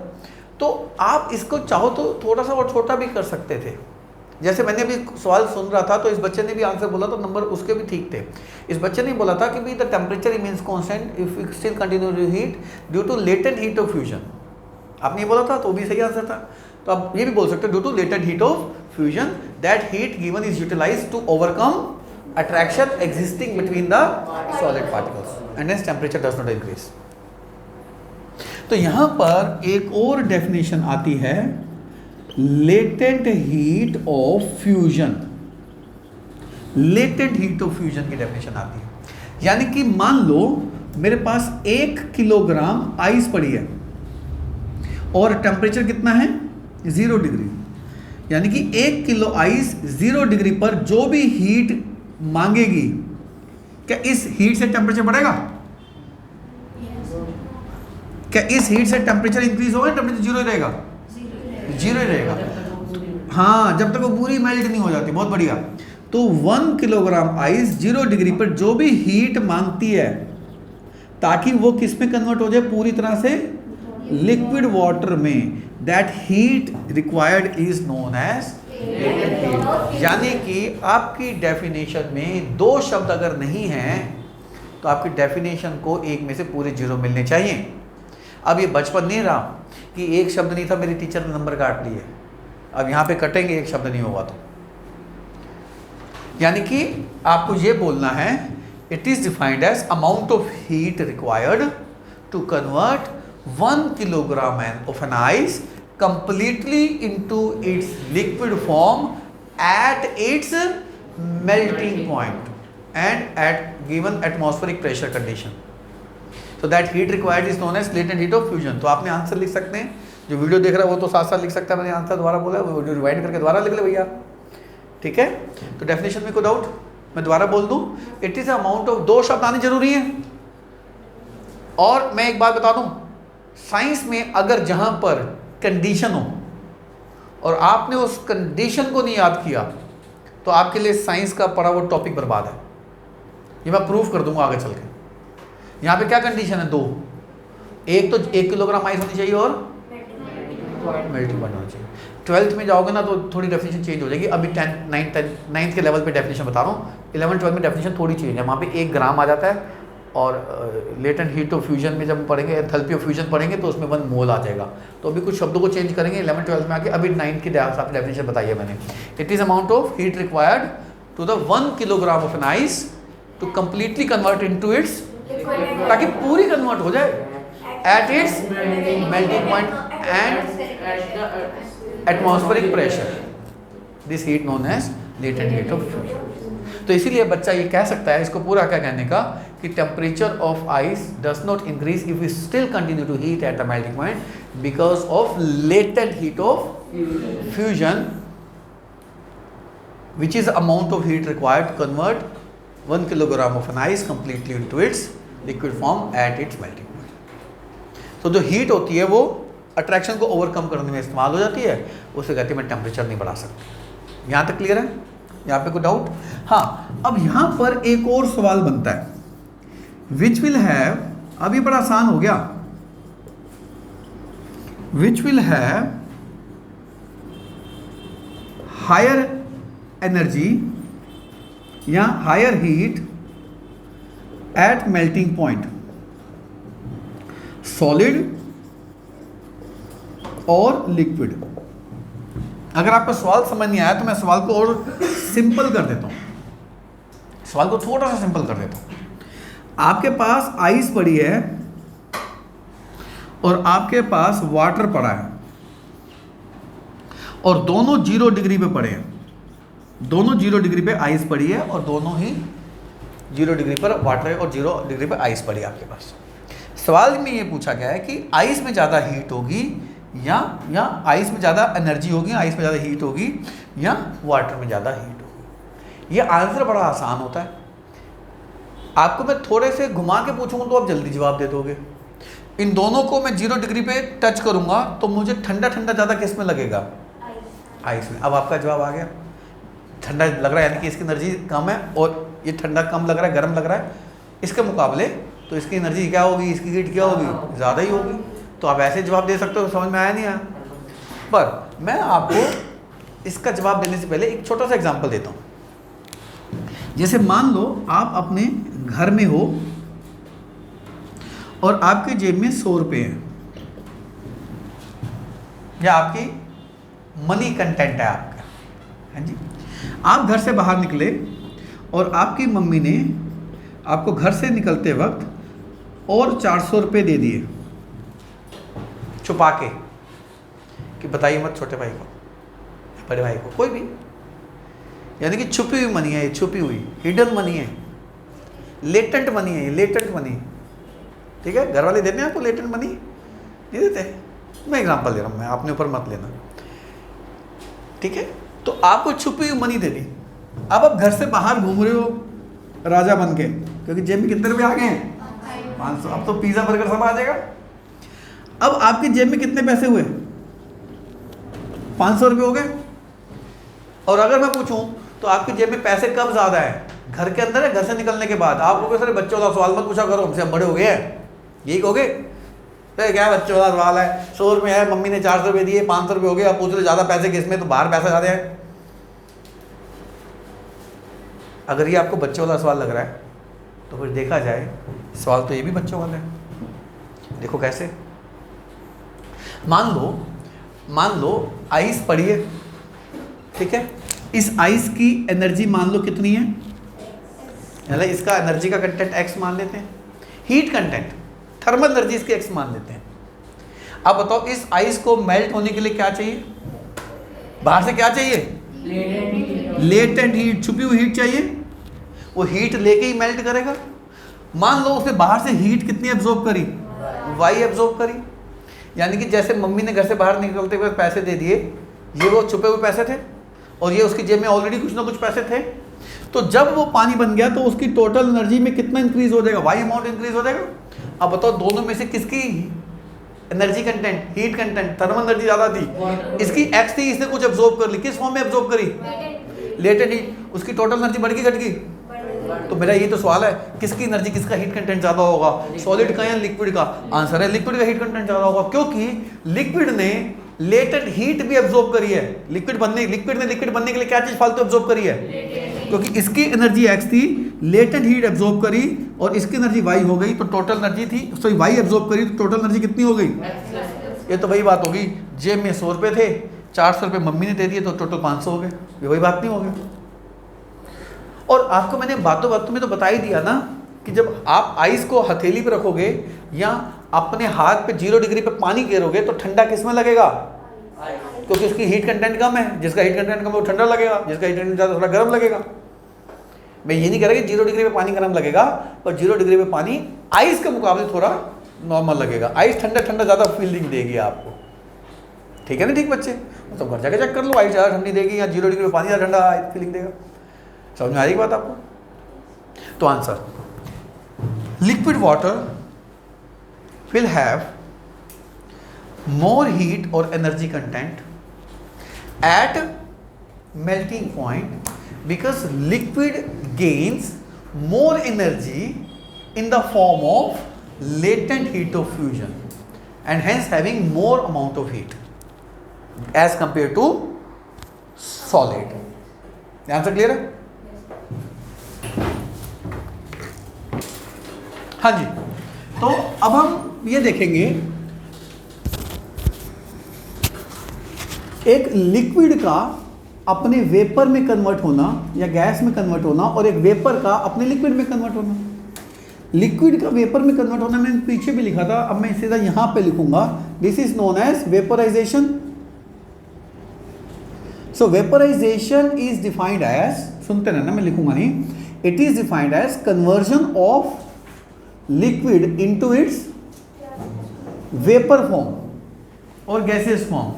तो आप इसको चाहो तो थोड़ा सा और छोटा भी कर सकते थे। जैसे मैंने अभी सवाल सुन रहा था तो इस बच्चे ने भी आंसर बोला तो नंबर उसके भी ठीक थे। इस बच्चे ने बोला था कि भी the temperature remains constant if we still continue to heat due to latent heat of fusion. आपने ये बोला था तो भी सही आंसर था। तो आप ये भी बोल सकते हो due to latent heat of fusion that heat given is utilized to overcome attraction existing between the solid particles and hence temperature does not increase. तो यहां पर एक और डेफिनेशन आती है, latent heat of fusion. Latent heat of fusion की definition आती है, यानी कि मान लो मेरे पास 1 किलोग्राम आइस पड़ी है और टेम्परेचर कितना है 0 डिग्री, यानी कि 1 किलो आइस 0 डिग्री पर जो भी हीट मांगेगी, क्या इस हीट से टेम्परेचर बढ़ेगा? क्या इस हीट से टेम्परेचर इंक्रीज होगा? टेम्परेचर 0 ही रहेगा, 0 ही रहेगा। हाँ, जब तक वो पूरी मेल्ट नहीं हो जाती। बहुत बढ़िया। तो 1 किलोग्राम आइस 0 डिग्री पर जो भी हीट मांगती है ताकि वो किस में कन्वर्ट हो जाए? पूरी तरह से लिक्विड वाटर में। That heat required is known as latent heat. यानी कि आपकी डेफिनेशन में 2 शब्द अगर नहीं हैं तो आपकी डेफिनेशन को एक में से पूरे 0 मिलने चाहिए। अब ये बचपन नहीं रहा कि एक शब्द नहीं था मेरी टीचर ने नंबर काट लिए। अब यहाँ पे कटेंगे एक शब्द नहीं होगा तो। यानी कि आपको ये बोलना है, it is defined as amount of heat required to convert 1 kilogram of an ice completely into its liquid form at its melting point and at given atmospheric pressure condition. So that heat required is known as latent heat of fusion। तो आपने answer लिख सकते हैं, जो video देख रहा है वो तो साथ साथ लिख सकता है। मैंने आंसर दोबारा बोला, वो वीडियो रिवाइंड करके दोबारा लिख ले भैया, ठीक है। तो डेफिनेशन में कोई डाउट? मैं दोबारा बोल दूं, इट इज अमाउंट ऑफ, 2 शब्द आने जरूरी है। और मैं एक बात बता दूं, साइंस में अगर जहां पर कंडीशन हो और आपने उस कंडीशन को नहीं याद किया तो आपके लिए साइंस का पढ़ा वो टॉपिक बर्बाद है। ये मैं प्रूफ कर दूंगा आगे चल के। यहाँ पे क्या कंडीशन है? 2, एक तो 1 किलोग्राम आइस होनी चाहिए और मेल्टिंग पॉइंट होना चाहिए। 12th में जाओगे ना तो थोड़ी डेफिनेशन चेंज हो जाएगी। अभी 9th के लेवल पे डेफिनेशन बता रहा हूँ। 11th 12th में डेफिनेशन थोड़ी चेंज है। वहाँ पे 1 ग्राम आ जाता है, और लेटेंट हीट ऑफ फ्यूजन में जब पढ़ेंगे, एंथैल्पी ऑफ फ्यूजन पढ़ेंगे तो उसमें 1 मोल आ जाएगा। तो अभी कुछ शब्दों को चेंज करेंगे 11th 12th में आके। अभी 9th की डेफिनेशन बताइए मैंने। It is amount of heat required to the 1 kilogram of an ice to completely convert into its, ताकि पूरी कन्वर्ट हो जाए at its melting point and atmospheric pressure. This heat known as latent heat of fusion. तो इसीलिए बच्चा ये कह सकता है, इसको पूरा क्या कहने का, कि temperature of ice does not increase if we still continue to heat at the melting point because of latent heat of fusion which is the amount of heat required to convert 1 kilogram of an ice completely into its liquid form at its melting point। तो जो heat होती है वो attraction को overcome करने में इस्तेमाल हो जाती है, उसे कहते हैं मैं टेम्परेचर नहीं बढ़ा सकता। यहाँ तक क्लियर है? यहाँ पे कोई डाउट? हाँ, अब यहाँ पर एक और सवाल बनता है, विच विल हैव, अब ये बड़ा आसान हो गया, which will have higher energy या higher heat at melting point, solid और लिक्विड। अगर आपका सवाल समझ नहीं आया तो मैं सवाल को और सिंपल कर देता हूं, सवाल को थोड़ा सा सिंपल कर देता हूं। आपके पास आइस पड़ी है और आपके पास वाटर पड़ा है और दोनों 0 डिग्री पे पड़े हैं, दोनों 0 डिग्री पे आइस पड़ी है और दोनों ही 0 डिग्री पर वाटर है और 0 डिग्री पे आइस पड़ी है आपके पास। सवाल में ये पूछा गया है कि आइस में ज़्यादा हीट होगी या आइस में ज़्यादा एनर्जी होगी, आइस में ज़्यादा हीट होगी या वाटर में ज़्यादा हीट होगी। ये आंसर बड़ा आसान होता है। आपको मैं थोड़े से घुमा के पूछूंगा तो आप जल्दी जवाब दे दोगे। इन दोनों को मैं 0 डिग्री पे टच करूंगा तो मुझे ठंडा ठंडा ज़्यादा किस में लगेगा? आइस में। अब आपका जवाब आ गया, ठंडा लग रहा है यानी कि इसकी एनर्जी कम है और ये ठंडा कम लग रहा है, गर्म लग रहा है इसके मुकाबले, तो इसकी एनर्जी क्या होगी, इसकी हीट क्या होगी, ज़्यादा ही होगी। तो आप ऐसे जवाब दे सकते हो, समझ में आया नहीं आया? पर मैं आपको इसका जवाब देने से पहले एक छोटा सा एग्जांपल देता हूँ। जैसे मान लो आप अपने घर में हो और आपकी जेब में 100 रुपये हैं या आपकी मनी कंटेंट है आपका, है जी। आप घर से बाहर निकले और आपकी मम्मी ने आपको घर से निकलते वक्त और 400 रुपये दे दिए छुपा के, कि बताइए मत छोटे भाई को, बड़े भाई को, कोई भी, यानी कि छुपी हुई मनी है, ये छुपी हुई हिडन मनी है, लेटेंट मनी है, लेटेंट मनी। ठीक है, घर वाले देते हैं आपको लेटेंट मनी? नहीं देते। मैं एग्जांपल दे रहा हूँ, मैं अपने ऊपर मत लेना। ठीक है, तो आपको छुपी हुई मनी दे दी। अब आप घर से बाहर घूम रहे हो राजा बन के, क्योंकि जेब में कितने रुपए आ गए हैं? 500। अब तो पिज्जा बर्गर सब आ जाएगा। अब आपकी जेब में कितने पैसे हुए? 500 रुपये हो गए। और अगर मैं पूछूं तो आपकी जेब में पैसे कब ज़्यादा है, घर के अंदर है घर से निकलने के बाद? आप लोग सर बच्चों का सवाल मत पूछा करो, हमसे हम बड़े हो गए हैं, यही कहोगे? तो क्या बच्चों का सवाल है, 100 रुपये है, मम्मी ने 400 रुपये दिए, 500 रुपये हो गए, आप पूछ रहे ज़्यादा पैसे किस में? तो बाहर पैसा ज़्यादा है। अगर ये आपको बच्चों वाला सवाल लग रहा है तो फिर देखा जाए सवाल तो ये भी बच्चों वाला है। देखो कैसे, मान लो आइस पड़ी है, ठीक है, इस आइस की एनर्जी मान लो कितनी है, मतलब इसका एनर्जी का कंटेंट x मान लेते हैं, हीट कंटेंट थर्मल एनर्जी इसकी x मान लेते हैं। अब बताओ इस आइस को मेल्ट होने के लिए क्या चाहिए? बाहर से क्या चाहिए? लेटेंट हीट, छुपी हुई हीट चाहिए। वो हीट लेके ही मेल्ट करेगा। मान लो उसने बाहर से हीट कितनी एब्जॉर्ब करी? y एब्जॉर्ब करी। यानी कि जैसे मम्मी ने घर से बाहर निकलते हुए पैसे दे दिए, ये वो छुपे हुए पैसे थे और ये उसकी जेब में ऑलरेडी कुछ ना कुछ पैसे थे। तो जब वो पानी बन गया तो उसकी टोटल एनर्जी में कितना इंक्रीज हो जाएगा? y अमाउंट इंक्रीज हो जाएगा। अब बताओ दोनों में से किसकी energy content, heat content, thermal energy ज़्यादा थी? इसकी x थी, इसने कुछ एब्जॉर्ब कर ली। किस फॉर्म में एब्जॉर्ब करी? Latent heat. उसकी टोटल एनर्जी बढ़ गई घट गई? तो मेरा ये तो सवाल है, किसकी एनर्जी, किसका हीट कंटेंट ज़्यादा होगा, सॉलिड का या लिक्विड का? आंसर है लिक्विड का हीट कंटेंट ज़्यादा होगा, क्योंकि लिक्विड ने लेटेंट हीट भी एब्जॉर्ब करी है। लिक्विड ने लिक्विड बनने के लिए क्या चीज़ फालतू एब्जॉर्ब करी है? क्योंकि इसकी एनर्जी x थी, लेटेंट हीट एब्जॉर्ब करी और इसकी एनर्जी y हो गई, तो टोटल एनर्जी थी, सॉरी y एब्जॉर्ब करी तो टोटल एनर्जी कितनी हो गई? ये तो वही बात होगी, जेब में 100 रुपये थे, 400 रुपये मम्मी ने दे दिए तो टोटल 500 हो गए। ये वही बात नहीं होगी। और आपको मैंने बातों बातों में तो बता ही दिया ना कि जब आप आइस को हथेली पे रखोगे या अपने हाथ पे 0 डिग्री पे पानी गिरोगे तो ठंडा किस में लगेगा? क्योंकि उसकी हीट कंटेंट कम है। जिसका हीट कंटेंट कम है वो ठंडा लगेगा, जिसका हीट कंटेंट ज़्यादा थोड़ा गर्म लगेगा। मैं ये नहीं कह रहा कि 0 डिग्री पे पानी गर्म लगेगा, पर 0 डिग्री पे पानी आइस के मुकाबले थोड़ा नॉर्मल लगेगा। आइस ठंडा ठंडा ज़्यादा फीलिंग देगी आपको। ठीक है ना? ठीक बच्चे, तो घर जाके चेक कर लो, आइस ज़्यादा ठंडी देगी या 0 डिग्री पे पानी ज़्यादा ठंडा फीलिंग देगा। समझ में आ रही बात आपको? तो answer, liquid water will have more heat or energy content at melting point because liquid gains more energy in the form of latent heat of fusion and hence having more amount of heat as compared to solid. Answer clear है? हाँ जी। तो अब हम ये देखेंगे एक liquid का अपने वेपर में कन्वर्ट होना या गैस में कन्वर्ट होना, और एक वेपर का अपने लिक्विड में कन्वर्ट होना। लिक्विड का वेपर में कन्वर्ट होना मैंने पीछे भी लिखा था, अब मैं सीधा यहां पे लिखूंगा। This is known as vaporization. So vaporization is defined as, सुनते रहना मैं लिखूंगा नहीं, it is defined as conversion of liquid into its vapour form और गैसेस फॉर्म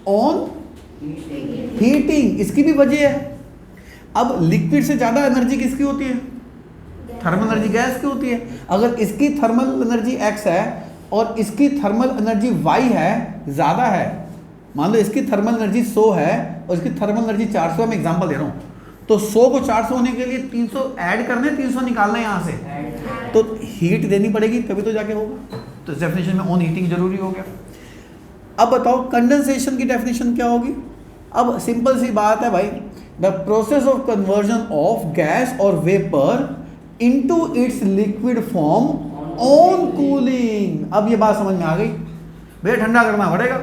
ऑन हीटिंग। इसकी भी वजह है। अब लिक्विड से ज्यादा एनर्जी किसकी होती है? थर्मल एनर्जी गैस की होती है। अगर इसकी थर्मल एनर्जी x है और इसकी थर्मल एनर्जी y है, ज्यादा है, मान लो इसकी थर्मल एनर्जी 100 है और इसकी थर्मल एनर्जी 400, मैं एग्जांपल दे रहा हूं, तो 100 को 400 होने के लिए 300 ऐड करने, 300 निकालना है यहां से, तो हीट देनी पड़ेगी तभी तो जाके होगा। तो इस डेफिनेशन में ऑन हीटिंग जरूरी हो गया। अब बताओ कंडेंसेशन की डेफिनेशन क्या होगी? अब सिंपल सी बात है भाई, the process of conversion of gas और vapour into its liquid form on cooling. अब ये बात समझ में आ गई, भैया ठंडा करना पड़ेगा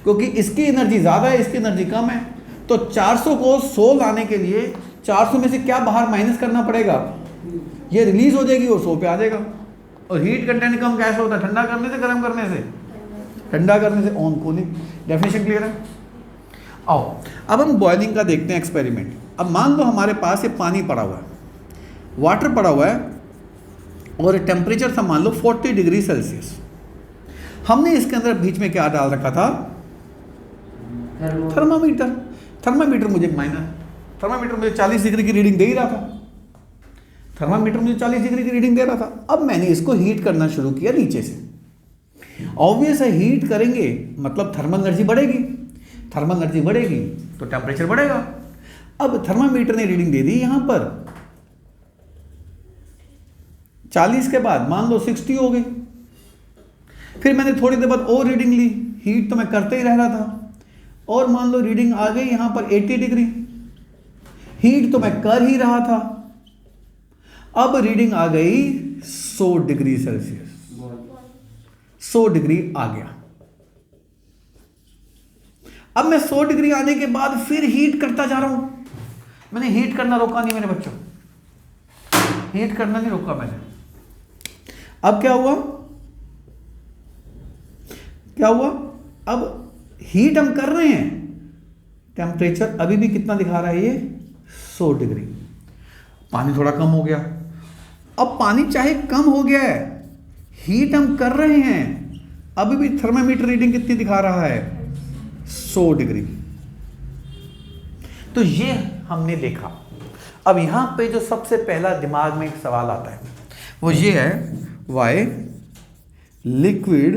क्योंकि इसकी एनर्जी ज्यादा है, इसकी एनर्जी कम है। तो 400 को 100 लाने के लिए 400 में से क्या बाहर माइनस करना पड़ेगा? ये रिलीज हो जाएगी और 100 पे आ जाएगा। और हीट कंटेंट कम कैसे होता है? ठंडा करने से, गर्म करने से? ठंडा करने से, ऑन कूलिंग। डेफिनेशन क्लियर है? आओ अब हम बॉइलिंग का देखते हैं एक्सपेरिमेंट। अब मान लो हमारे पास ये पानी पड़ा हुआ है, वाटर पड़ा हुआ है, और टेम्परेचर था मान लो 40 डिग्री सेल्सियस। हमने इसके अंदर बीच में क्या डाल रखा था? थर्मामीटर। थर्मामीटर मुझे 40 डिग्री की रीडिंग दे ही रहा था। थर्मामीटर मुझे 40 डिग्री की रीडिंग दे रहा था। अब मैंने इसको हीट करना शुरू किया नीचे से। ऑब्वियस है, हीट करेंगे मतलब थर्मल एनर्जी बढ़ेगी। थर्मल एनर्जी बढ़ेगी तो टेम्परेचर बढ़ेगा। अब थर्मामीटर ने रीडिंग दे दी यहां पर 40 के बाद मान लो 60 हो गई। फिर मैंने थोड़ी देर बाद और रीडिंग ली, हीट तो मैं करते ही रह रहा था, और मान लो रीडिंग आ गई यहां पर 80 डिग्री। हीट तो मैं कर ही रहा था। अब रीडिंग आ गई 100 डिग्री सेल्सियस। 100 डिग्री आ गया। अब मैं 100 डिग्री आने के बाद फिर हीट करता जा रहा हूं। मैंने हीट करना रोका नहीं मेरे बच्चों, हीट करना नहीं रोका मैंने। अब क्या हुआ? अब हीट हम कर रहे हैं, टेम्परेचर अभी भी कितना दिखा रहा है? ये 100 डिग्री। पानी थोड़ा कम हो गया। अब पानी चाहे कम हो गया है, हीट हम कर रहे हैं, अभी भी थर्मामीटर रीडिंग कितनी दिखा रहा है? 100 डिग्री। तो ये हमने देखा। अब यहां पे जो सबसे पहला दिमाग में एक सवाल आता है वो ये है, Y liquid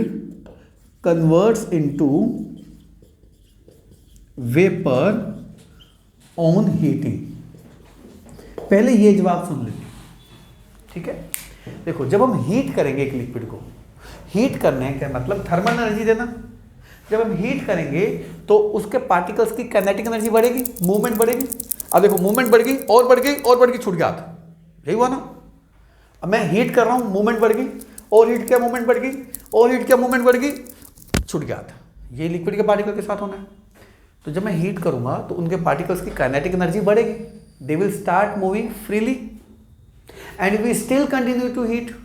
converts into vapour on heating. पहले ये जवाब सुन लेते, ठीक है? देखो, जब हम हीट करेंगे एक लिक्विड को, हीट करने का मतलब थर्मल एनर्जी देना। जब हम हीट करेंगे तो उसके पार्टिकल्स की काइनेटिक एनर्जी बढ़ेगी, मूवमेंट बढ़ेगी। अब देखो, मूवमेंट बढ़ गई और बढ़ गई और बढ़ गई, छूट गया था, यही हुआ ना? अब मैं हीट कर रहा हूं, मूवमेंट बढ़ गई, और हीट क्या मूवमेंट बढ़ गई, और हीट क्या मूवमेंट बढ़ गई, छूट गया था। ये लिक्विड के पार्टिकल के साथ होना है। तो जब मैं हीट करूंगा तो उनके पार्टिकल्स की काइनेटिक एनर्जी बढ़ेगी, they will start moving freely, and we still continue to heat.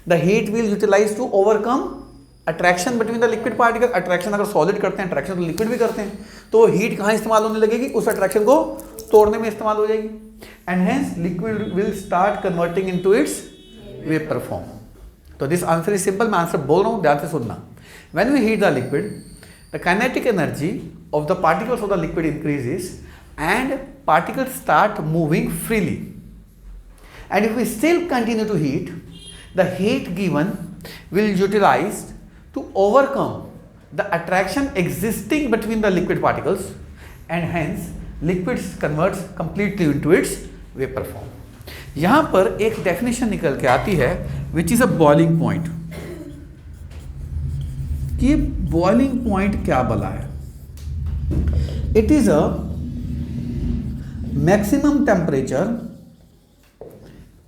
The heat will utilize to overcome attraction between the liquid particle. Attraction अगर सॉलिड करते हैं, अट्रैक्शन तो लिक्विड भी करते हैं, तो वो हीट कहाँ इस्तेमाल होने लगेगी? उस अट्रैक्शन को तोड़ने में इस्तेमाल हो जाएगी, and hence liquid will start converting into its vapour form. तो दिस आंसर इज सिंपल। मैं आंसर बोल रहा हूँ, ध्यान से सुनना। When we heat the liquid, the kinetic energy of the particles of the liquid increases and particles start moving freely. And if we still continue to heat, the heat given will utilize to overcome the attraction existing between the liquid particles, and hence liquid converts completely into its vapor form. यहाँ पर एक definition निकल के आती है which is a boiling point. कि boiling point क्या बोला है? It is a maximum temperature,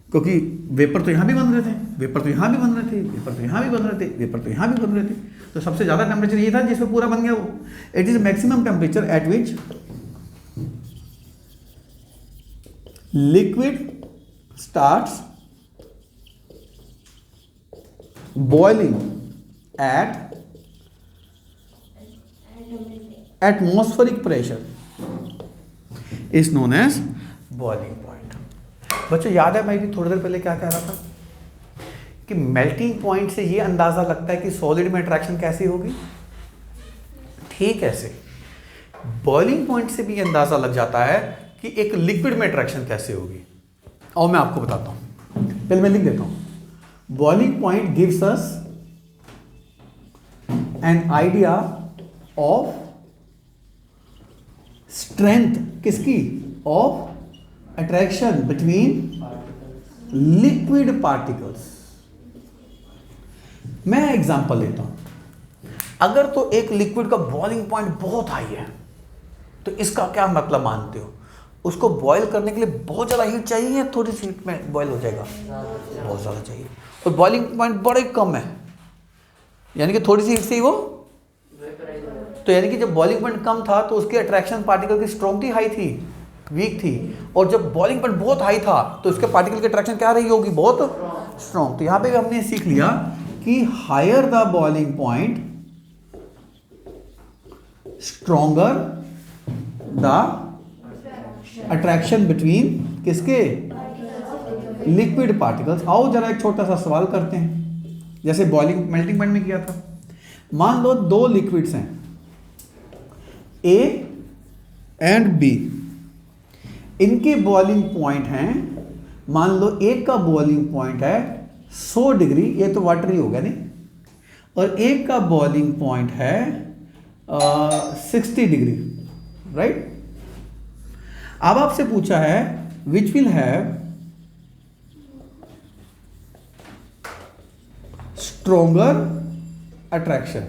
क्योंकि वेपर तो यहां भी बन रहे थे, वेपर तो यहां भी बन रहे थे, वेपर तो यहां भी बन रहे थे, वेपर तो यहां भी बन रहे थे, तो सबसे ज्यादा टेम्परेचर ये था जिसमें पूरा बन गया वो। It is maximum temperature at which liquid starts boiling at atmospheric pressure is known as boiling point. बच्चों याद है मैं भी थोड़ी देर पहले क्या कह रहा था कि मेल्टिंग पॉइंट से ये अंदाजा लगता है कि सॉलिड में अट्रैक्शन कैसी होगी, ठीक ऐसे बॉइलिंग पॉइंट से भी अंदाजा लग जाता है कि एक लिक्विड में अट्रैक्शन कैसे होगी। और मैं आपको बताता हूं, पहले मैं लिख देता हूं। Boiling point gives us an idea of strength किसकी, of attraction between liquid particles. मैं एग्जांपल लेता हूं, अगर तो एक लिक्विड का बॉइलिंग पॉइंट बहुत हाई है तो इसका क्या मतलब मानते हो, उसको बॉयल करने के लिए बहुत ज़्यादा हीट चाहिए या थोड़ी सी हीट में बॉयल हो जाएगा, बहुत ज़्यादा चाहिए, और बॉइलिंग पॉइंट बड़े कम है, यानी कि थोड़ी सी हीट से ही वो, तो यानी कि जब बॉइलिंग पॉइंट कम था तो उसकी अट्रैक्शन पार्टिकल की स्ट्रॉन्ग थी, हाई थी, वीक थी, और जब बॉइलिंग पॉइंट बहुत हाई था तो उसके पार्टिकल की अट्रैक्शन क्या रही होगी, बहुत स्ट्रॉन्ग। तो यहाँ पे भी हमने सीख लिया कि higher the boiling point stronger the attraction between किसके, लिक्विड पार्टिकल्स। आओ जरा एक छोटा सा सवाल करते हैं, जैसे बॉइलिंग मेल्टिंग पॉइंट में किया था। मान लो दो लिक्विड्स हैं ए एंड बी, इनके बॉइलिंग पॉइंट हैं, मान लो एक का बॉइलिंग पॉइंट है 100 डिग्री, ये तो वाटर ही होगा नहीं, और एक का बॉइलिंग पॉइंट है 60 डिग्री, राइट। अब आपसे पूछा है विच विल हैव स्ट्रोंगर अट्रैक्शन।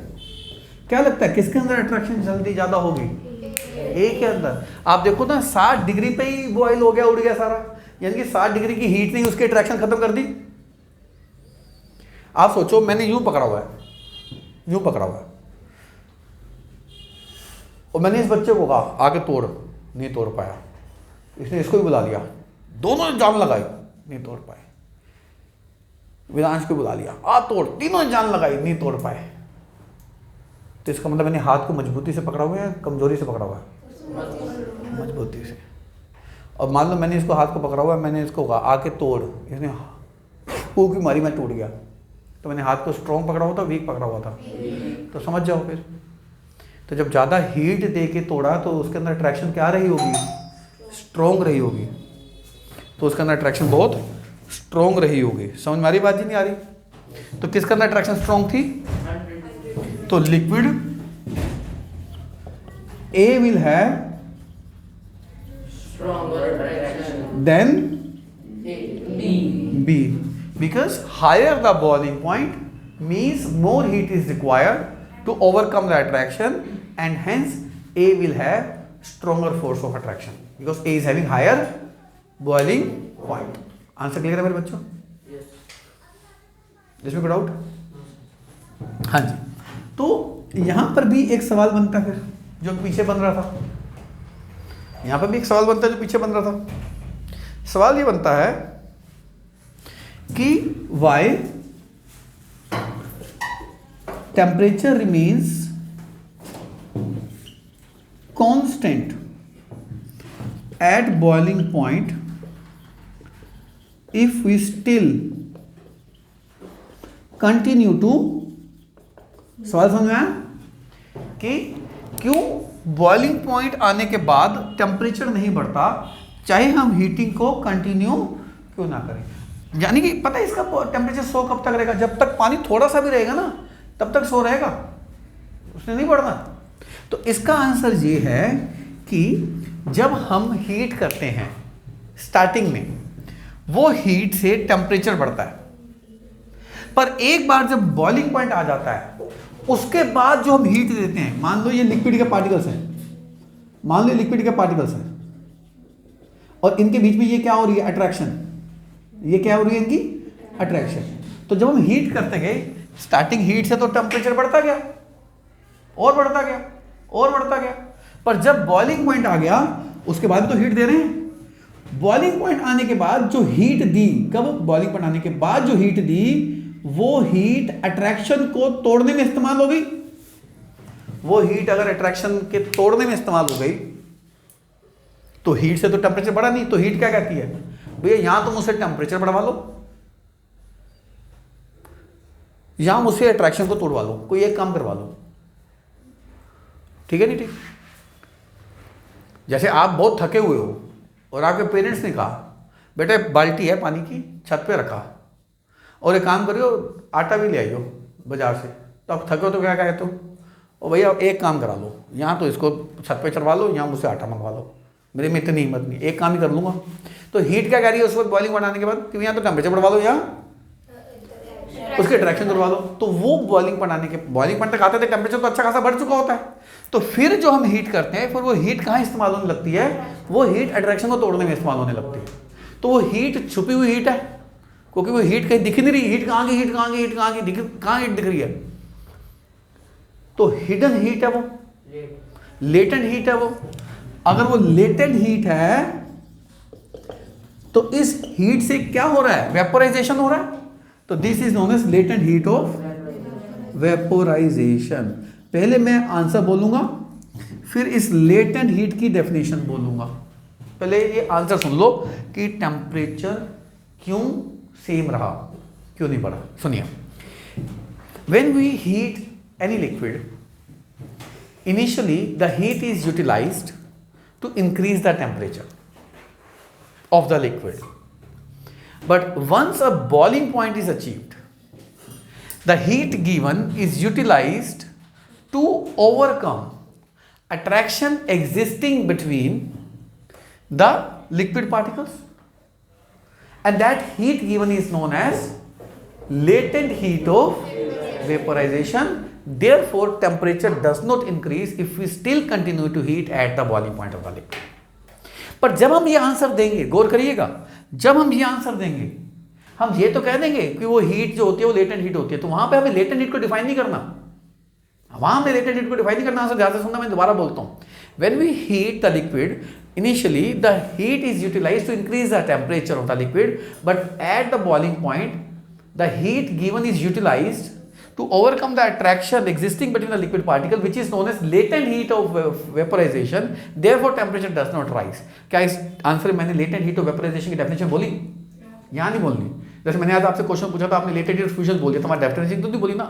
क्या लगता है किसके अंदर अट्रैक्शन जल्दी ज्यादा होगी, ए के अंदर। आप देखो ना 60 डिग्री पे ही बॉयल हो गया, उड़ गया सारा, यानी कि 60 डिग्री की हीट ने उसकी अट्रैक्शन खत्म कर दी। आप सोचो मैंने यूं पकड़ा हुआ है, यूं पकड़ा हुआ है, और मैंने इस बच्चे को कहा आगे तोड़, नहीं तोड़ पाया, इसने इसको भी बुला लिया, दोनों ने जान लगाई, नहीं तोड़ पाए, विदांश को बुला लिया, आ तोड़, तीनों ने जान लगाई, नहीं तोड़ पाए। तो इसका मतलब मैंने हाथ को मजबूती से पकड़ा हुआ है, कमजोरी से पकड़ा हुआ है, मजबूती से। और मान लो मैंने इसको हाथ को पकड़ा हुआ है, मैंने इसको कहा आके तोड़, इसने फूंक मारी, मैं टूट गया, तो मैंने हाथ को स्ट्रॉन्ग पकड़ा हुआ था, वीक पकड़ा हुआ था, तो समझ जाओ फिर। तो जब ज़्यादा हीट दे के तोड़ा तो उसके अंदर अट्रैक्शन क्या रही होगी, स्ट्रॉन्ग रही होगी, तो उसके अंदर अट्रैक्शन बहुत स्ट्रॉन्ग रही होगी। समझ में आ रही बात जी, नहीं आ रही। तो किसके अंदर अट्रैक्शन स्ट्रॉन्ग थी, तो liquid A will have stronger attraction than B. B, because higher the boiling point means more heat is required to overcome the attraction, and hence A will have stronger force of attraction because A is having higher boiling point. Answer clear है मेरे बच्चों, इसमें कोई doubt? हाँ जी। तो यहां पर भी एक सवाल बनता है फिर जो पीछे बन रहा था, यहां पर भी एक सवाल बनता है जो पीछे बन रहा था। सवाल ये बनता है कि why temperature remains constant at boiling point if we still continue to, सवाल समझ में आया कि क्यों बॉइलिंग पॉइंट आने के बाद टेम्परेचर नहीं बढ़ता चाहे हम हीटिंग को कंटिन्यू क्यों ना करें। यानी कि पता है इसका टेम्परेचर 100 कब तक रहेगा, जब तक पानी थोड़ा सा भी रहेगा ना तब तक 100 रहेगा, उसने नहीं बढ़ना। तो इसका आंसर ये है कि जब हम हीट करते हैं स्टार्टिंग में वो हीट से टेम्परेचर बढ़ता है, पर एक बार जब बॉइलिंग पॉइंट आ जाता है उसके बाद जो हम हीट देते हैं, मान लो ये लिक्विड के पार्टिकल्स हैं, मान लो लिक्विड के पार्टिकल्स हैं और इनके बीच में ये क्या हो रही है, अट्रैक्शन। ये क्या हो रही है, इनकी अट्रैक्शन। तो जब हम हीट करते गए, स्टार्टिंग हीट से तो टेम्परेचर बढ़ता गया और बढ़ता गया और बढ़ता गया, पर जब बॉइलिंग पॉइंट आ गया उसके बाद तो हीट दे रहे हैं। बॉइलिंग पॉइंट आने के बाद जो हीट दी, कब, बॉइलिंग पॉइंट आने के बाद जो हीट दी, वो हीट अट्रैक्शन को तोड़ने में इस्तेमाल हो गई। वो हीट अगर अट्रैक्शन के तोड़ने में इस्तेमाल हो गई तो हीट से तो टेम्परेचर बढ़ा नहीं। तो हीट क्या कहती है, भैया यहां तो मुझसे टेम्परेचर बढ़वा लो, यहां मुझसे अट्रैक्शन को तोड़वा लो, कोई एक काम करवा लो। ठीक है नहीं ठीक? जैसे आप बहुत थके हुए हो और आपके पेरेंट्स ने कहा बेटा बाल्टी है पानी की छत पे रखा और एक काम करियो आटा भी ले आइयो बाजार से, तो आप थके हो तो क्या कहते हो, ओ भैया एक काम करा लो, यहाँ तो इसको छत पे चढ़वा लो, यहाँ मुझसे आटा मंगवा लो, मेरे में इतनी हिम्मत नहीं, एक काम ही कर लूँगा। तो हीट क्या कह रही है उस वक्त बॉइलिंग बनाने के बाद कि यहाँ तो टेम्परेचर बढ़वा लो, यहाँ उसके अट्रैक्शन करवा लो। तो वो बॉइलिंग बनाने के, बॉइलिंग पॉइंट तक आते थे टेम्परेचर तो अच्छा खासा बढ़ चुका होता है। तो फिर जो हम हीट करते हैं, फिर वो हीट कहाँ इस्तेमाल होने लगती है, वो हीट अट्रैक्शन को तोड़ने में इस्तेमाल होने लगती है। तो वो हीट छुपी हुई हीट है, क्योंकि वो हीट कहीं दिख नहीं रही। हीट कहाँ की, हीट कहाँ की, हीट कहाँ की, कहाँ हीट दिख रही है, तो हिडन हीट है वो, लेटेंट हीट है वो। अगर वो लेटेंट हीट है तो इस हीट से क्या हो रहा है, वेपोराइजेशन हो रहा है। तो this is known as latent heat of vaporization. पहले मैं आंसर बोलूंगा, फिर इस लेटेंट हीट की डेफिनेशन बोलूंगा। पहले ये आंसर सुन लो कि टेम्परेचर क्यों सेम रहा, क्यों नहीं बढ़ा। सुनिए, when we heat any liquid, initially the heat is utilized to increase the temperature of the liquid, but once a boiling point is achieved, the heat given is utilized to overcome attraction existing between the liquid particles, and that heat given is known as latent heat of vaporization. Therefore, temperature does not increase if we still continue to heat at the boiling point of the liquid. पर जब हम ये answer देंगे, गौर करिएगा, जब हम ये answer देंगे, हम ये तो कह देंगे कि वो हीट जो होती है वो लेटेंट हीट होती है, तो वहां पे हमें लेटेंट हीट को डिफाइन नहीं करना, वहां हमें लेटेंट हीट को डिफाइन नहीं करना। आंसर ध्यान से सुनना, मैं दोबारा बोलता हूं। When we heat the liquid, initially the heat is utilized to increase the temperature of the liquid, but at the boiling point, the heat given is utilized to overcome the attraction existing between the liquid particle, which is known as latent heat of vaporization. Therefore, temperature does not rise. क्या इस answer में मैंने latent heat of vaporization की definition बोली? यहाँ नहीं बोलनी। जैसे मैंने आज आपसे क्वेश्चन पूछा था, आपने latent heat of fusion बोल दिया, तुम्हारी डेफिनेशन तो नहीं बोली ना,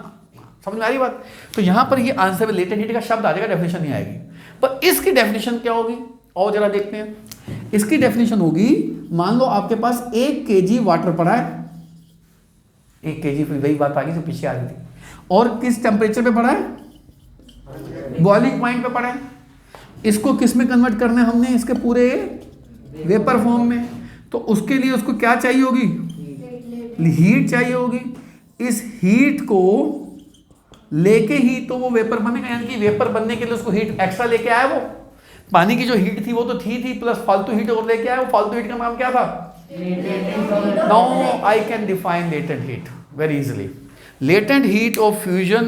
समझ में आ रही बात? तो यहाँ पर ये आंसर में latent heat का शब्द आ जाएगा, डेफिनेशन नहीं आएगी। पर इसकी डेफिनेशन क्या होगी, और जरा देखते हैं। इसकी डेफिनेशन होगी, मान लो आपके पास 1 kg वाटर पड़ा है, 1 kg, फिर वही बात आगे जो पीछे आ रही थी, और किस टेम्परेचर पे पड़ा है, बॉइलिंग पॉइंट पे पड़ा है। इसको किस में कन्वर्ट करना है हमने, इसके पूरे वेपर फॉर्म में। तो उसके लिए उसको क्या चाहिए होगी, हीट चाहिए होगी। इस हीट को लेके ही तो वो वेपर बनेगा, यानी कि वेपर बनने के लिए उसको हीट एक्स्ट्रा लेके आया। वो पानी की जो हीट थी वो तो थी प्लस फालतू हीट और लेके आया। वो फालतू हीट का नाम क्या था, now I can define latent heat very easily. Latent heat of fusion,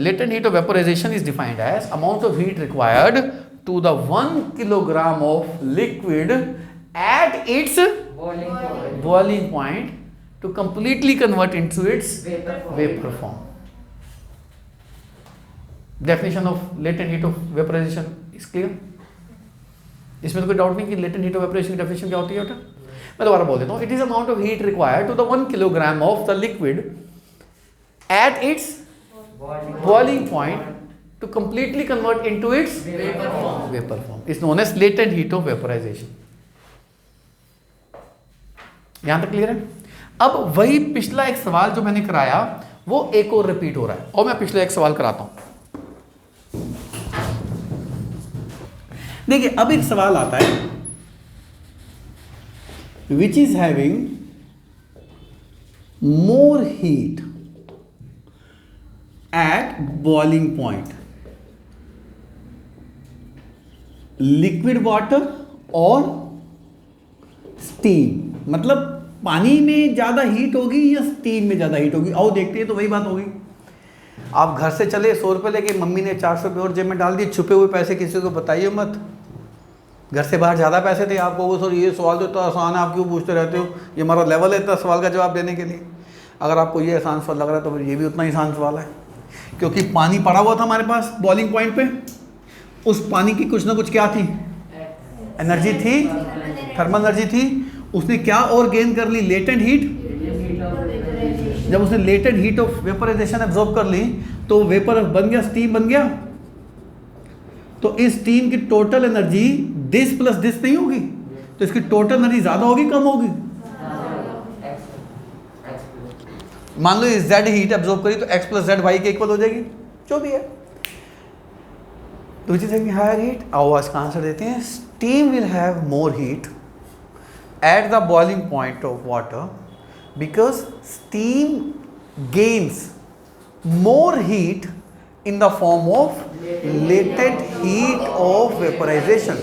latent heat of vaporization is defined as amount of heat required to the 1 kilogram of liquid at its boiling point to completely convert into its vapor form. Definition of latent heat of vaporization is clear? इसमें तो कोई doubt नहीं कि latent heat of vaporization की definition क्या होती है बेटा? मैं दोबारा बोल देता हूँ। It is amount of heat required to the 1 kilogram of the liquid at its boiling point to completely convert into its vapor form is known as latent heat of vaporization. यहां तक क्लियर है? अब वही पिछला एक सवाल जो मैंने कराया वो एक और रिपीट हो रहा है, और मैं पिछला एक सवाल कराता हूं। देखिए, अब एक सवाल आता है, which is having more heat at boiling point liquid water और स्टीम, मतलब पानी में ज़्यादा हीट होगी या स्टीम में ज़्यादा हीट होगी? आओ देखते हैं। तो वही बात होगी, आप घर से चले 100 रुपये लेके, मम्मी ने 400 रुपये और जेब में डाल दिए, छुपे हुए पैसे किसी को बताइए मत। घर से बाहर ज़्यादा पैसे थे, आपको वो सर ये सवाल तो आसान है, आप क्यों पूछते रहते हो, ये हमारा लेवल है इतना सवाल का जवाब देने के लिए। अगर आपको ये आसान सवाल लग रहा है तो फिर ये भी उतना ही आसान सवाल है, क्योंकि पानी पड़ा हुआ था हमारे पास बॉइलिंग पॉइंट पे, उस पानी की कुछ ना कुछ क्या थी, एनर्जी थी, थर्मल एनर्जी थी। उसने क्या और गेन कर ली, लेटेंट हीट। जब उसने latent heat of vaporization absorb कर ली तो वेपर बन गया, स्टीम बन गया। तो इस स्टीम की total energy this plus this नहीं होगी, तो इसकी टोटल एनर्जी ज्यादा होगी कम होगी? मान लो इस जेड हीट एब्जॉर्ब करी तो एक्स प्लस जेड वाई के इक्वल हो जाएगी, जो भी है। तो विच इज हायर हीट। आओ आज का आंसर देते हैं। Steam will have more heat at the boiling point of water because steam gains more heat in the form of latent heat of vaporization.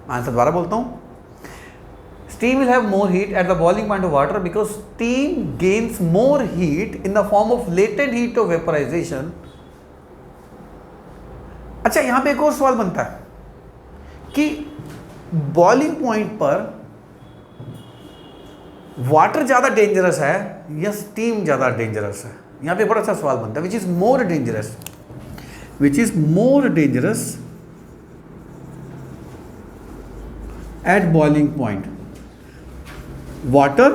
Answer दोबारा बोलता हूं। Steam will have more heat at the boiling point of water because steam gains more heat in the form of latent heat of vaporization. अच्छा, यहां पे एक और सवाल बनता है कि बॉइलिंग पॉइंट पर वाटर ज्यादा डेंजरस है या स्टीम ज्यादा डेंजरस है? यहां पे बड़ा अच्छा सवाल बनता है, which is more dangerous, which is more dangerous at boiling point, water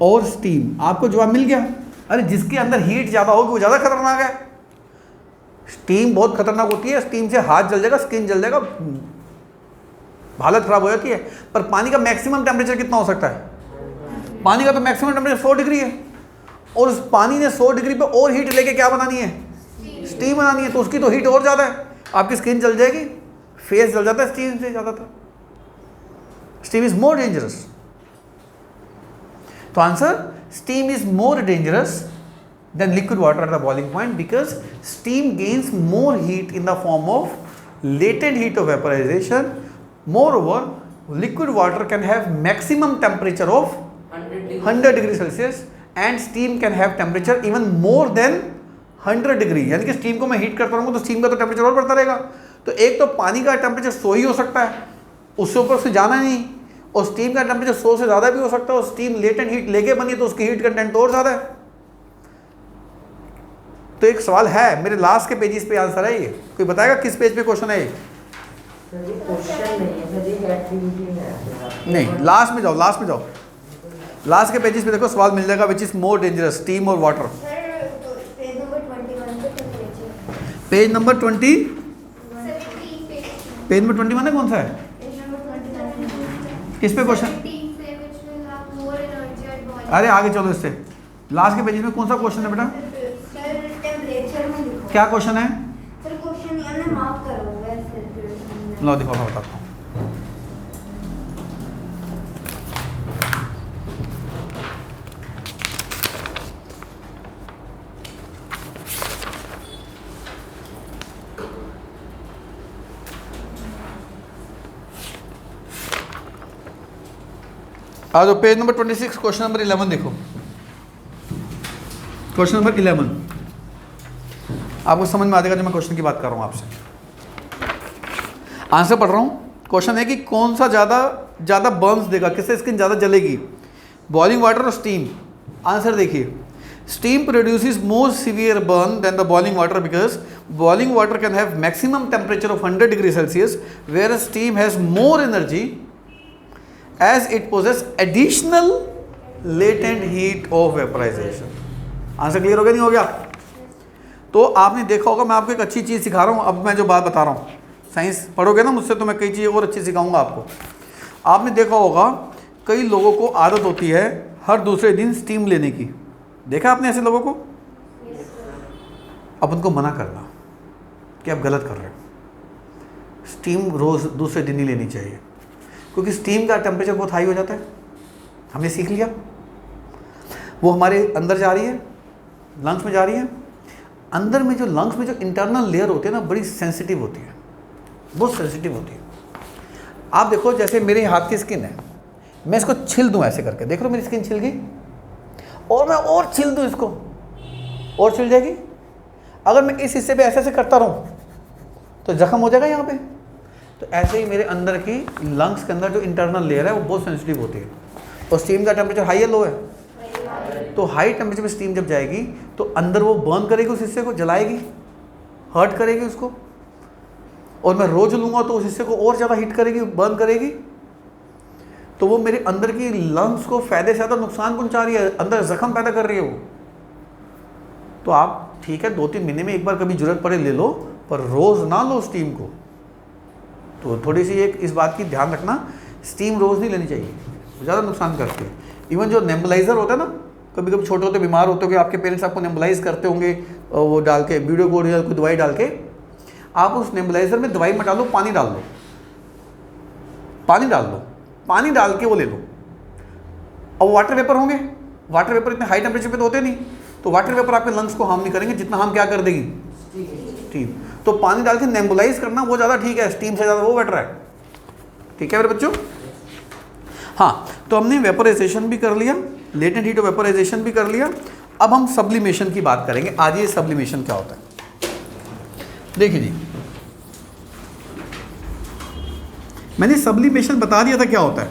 और स्टीम? आपको जवाब मिल गया। अरे जिसके अंदर हीट ज्यादा होगी वो ज्यादा खतरनाक है। स्टीम बहुत खतरनाक होती है, स्टीम से हाथ जल जाएगा, स्किन जल जाएगा, हालत खराब हो जाती है। पर पानी का मैक्सिमम टेम्परेचर कितना हो सकता है? पानी का तो मैक्सिमम टेम्परेचर 100 डिग्री है, और उस पानी ने 100 डिग्री पे और हीट लेके क्या बनानी है, स्टीम बनानी है, तो उसकी तो हीट और ज़्यादा है, आपकी स्किन जल जाएगी, फेस जल जाता है स्टीम से ज़्यादातर। Steam is more dangerous. तो answer, steam is more dangerous than liquid water at the boiling point because steam gains more heat in the form of latent heat of vaporisation. Moreover, liquid water can have maximum temperature of 100 degree Celsius and steam can have temperature even more than 100 degree. यानी कि steam को मैं heat करता रहूँगा तो steam का तो temperature और बढ़ता रहेगा। तो एक तो पानी का टेम्परेचर 100 ही हो सकता है, उससे ऊपर से जाना नहीं, और स्टीम का टेम्परेचर 100 से ज़्यादा भी हो सकता है, और स्टीम लेटेंट हीट लेके बनी तो उसकी हीट कंटेंट तो और ज़्यादा है। तो एक सवाल है, मेरे लास्ट के पेजेस पे आंसर है ये। कोई बताएगा किस पेज पे क्वेश्चन है ये? नहीं, लास्ट में जाओ, लास्ट में जाओ, लास्ट के पेजेस पे देखो, सवाल मिल जाएगा which is more dangerous, steam और water. Page number 20, page number 21 है, कौन सा है, किस पे क्वेश्चन? अरे आगे चलो इससे, लास्ट के पेज में कौन सा क्वेश्चन है बेटा? क्या क्वेश्चन है? लो देखो, मैं बताता हूँ। आज पेज नंबर 26, क्वेश्चन नंबर 11 देखो। क्वेश्चन नंबर 11 आपको समझ में आ जाएगा जो मैं क्वेश्चन की बात कर रहा हूँ आपसे। आंसर पढ़ रहा हूँ। क्वेश्चन है कि कौन सा ज़्यादा बर्न्स देगा, किससे स्किन ज़्यादा जलेगी, बॉइलिंग वाटर और स्टीम? आंसर देखिए, steam produces more severe burn than the boiling water because boiling water can have maximum temperature of 100 degree Celsius where steam has more energy as it possesses additional latent heat of vaporization. Answer clear हो गया, नहीं हो गया? तो आपने देखा होगा, मैं आपको एक अच्छी चीज़ सिखा रहा हूँ। अब मैं जो बात बता रहा हूँ, साइंस पढ़ोगे ना मुझसे तो मैं कई चीज़ें और अच्छी सिखाऊंगा आपको। आपने देखा होगा कई लोगों को आदत होती है हर दूसरे दिन स्टीम लेने की। देखा आपने ऐसे लोगों को? अब उनको मना करना कि आप गलत कर रहे हो, स्टीम रोज़ दूसरे दिन ही लेनी चाहिए, क्योंकि स्टीम का टेम्परेचर बहुत हाई हो जाता है। हमने सीख लिया, वो हमारे अंदर जा रही है, लंग्स में जा रही है, अंदर में जो लंग्स में जो इंटरनल लेयर होती है ना, बड़ी सेंसिटिव होती है, बहुत सेंसिटिव होती है। आप देखो जैसे मेरे हाथ की स्किन है, मैं इसको छिल दूं ऐसे करके, देख लो मेरी स्किन छिल गई, और मैं और छिल दूं इसको, और छिल जाएगी। अगर मैं इस हिस्से पे ऐसे ऐसे करता रहूं तो जख्म हो जाएगा यहाँ पे। तो ऐसे ही मेरे अंदर की लंग्स के अंदर जो इंटरनल लेयर है वो बहुत सेंसिटिव होती है। और स्टीम का टेम्परेचर हाई है लो है, तो हाई टेम्परेचर में स्टीम जब जाएगी तो अंदर वो बर्न करेगी, उस हिस्से को जलाएगी, हर्ट करेगी उसको। और मैं रोज लूँगा तो उस हिस्से को और ज़्यादा हीट करेगी, बर्न करेगी। तो वो मेरे अंदर की लंग्स को फ़ायदे से ज़्यादा नुकसान पहुँचा रही है, अंदर जख्म पैदा कर रही है वो। तो आप ठीक है 2-3 महीने में एक बार कभी ज़रूरत पड़े ले लो, पर रोज़ ना लो स्टीम को। तो थोड़ी सी एक इस बात की ध्यान रखना, स्टीम रोज़ नहीं लेनी चाहिए, ज़्यादा नुकसान करती है। इवन जो नेबुलाइज़र होता है ना, कभी कभी छोटे होते बीमार होते होंगे, आपके पेरेंट्स आपको नेबुलाइज करते होंगे वो डाल के, वीडियो कोड या कोई दवाई डाल के, आप उस नेबुलाइज़र में दवाई मत डालो, पानी डाल लो, पानी डाल लो, पानी डाल के वो ले लो। अब वाटर वेपर होंगे, वाटर वेपर इतने हाई टेम्परेचर पे तो होते नहीं, तो वाटर वेपर आपके लंग्स को हार्म नहीं करेंगे, जितना हार्म क्या कर देगी स्टीम। तो पानी डाल के नेबुलाइज करना वो ज़्यादा ठीक है, स्टीम से ज़्यादा वो बेटर है। ठीक है मेरे बच्चों। हाँ, तो हमने वेपराइजेशन भी कर लिया, लेटेंट हीट वेपराइजेशन भी कर लिया। अब हम सब्लिमेशन की बात करेंगे। आज ये सब्लिमेशन क्या होता है देखिए जी, मैंने सब्लिमेशन बता दिया था क्या होता है।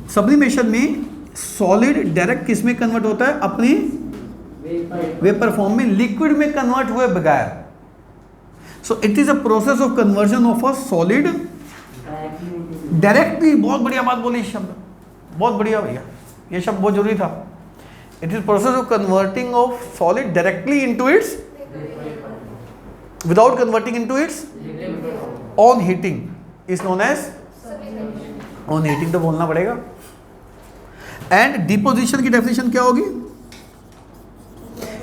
सब्लिमेशन में सॉलिड डायरेक्ट किस में कन्वर्ट होता है, अपने वेपर फॉर्म में, लिक्विड में कन्वर्ट हुए बगैर। So it is a process of conversion of a solid directly. बहुत बढ़िया बात बोली इस शब्द, बहुत बढ़िया भैया, ये शब्द बहुत जरूरी था। It is process of converting of solid directly into its, without converting into its on heating is known as on heating, तो बोलना पड़ेगा। एंड डिपोजिशन की डेफिनेशन क्या होगी,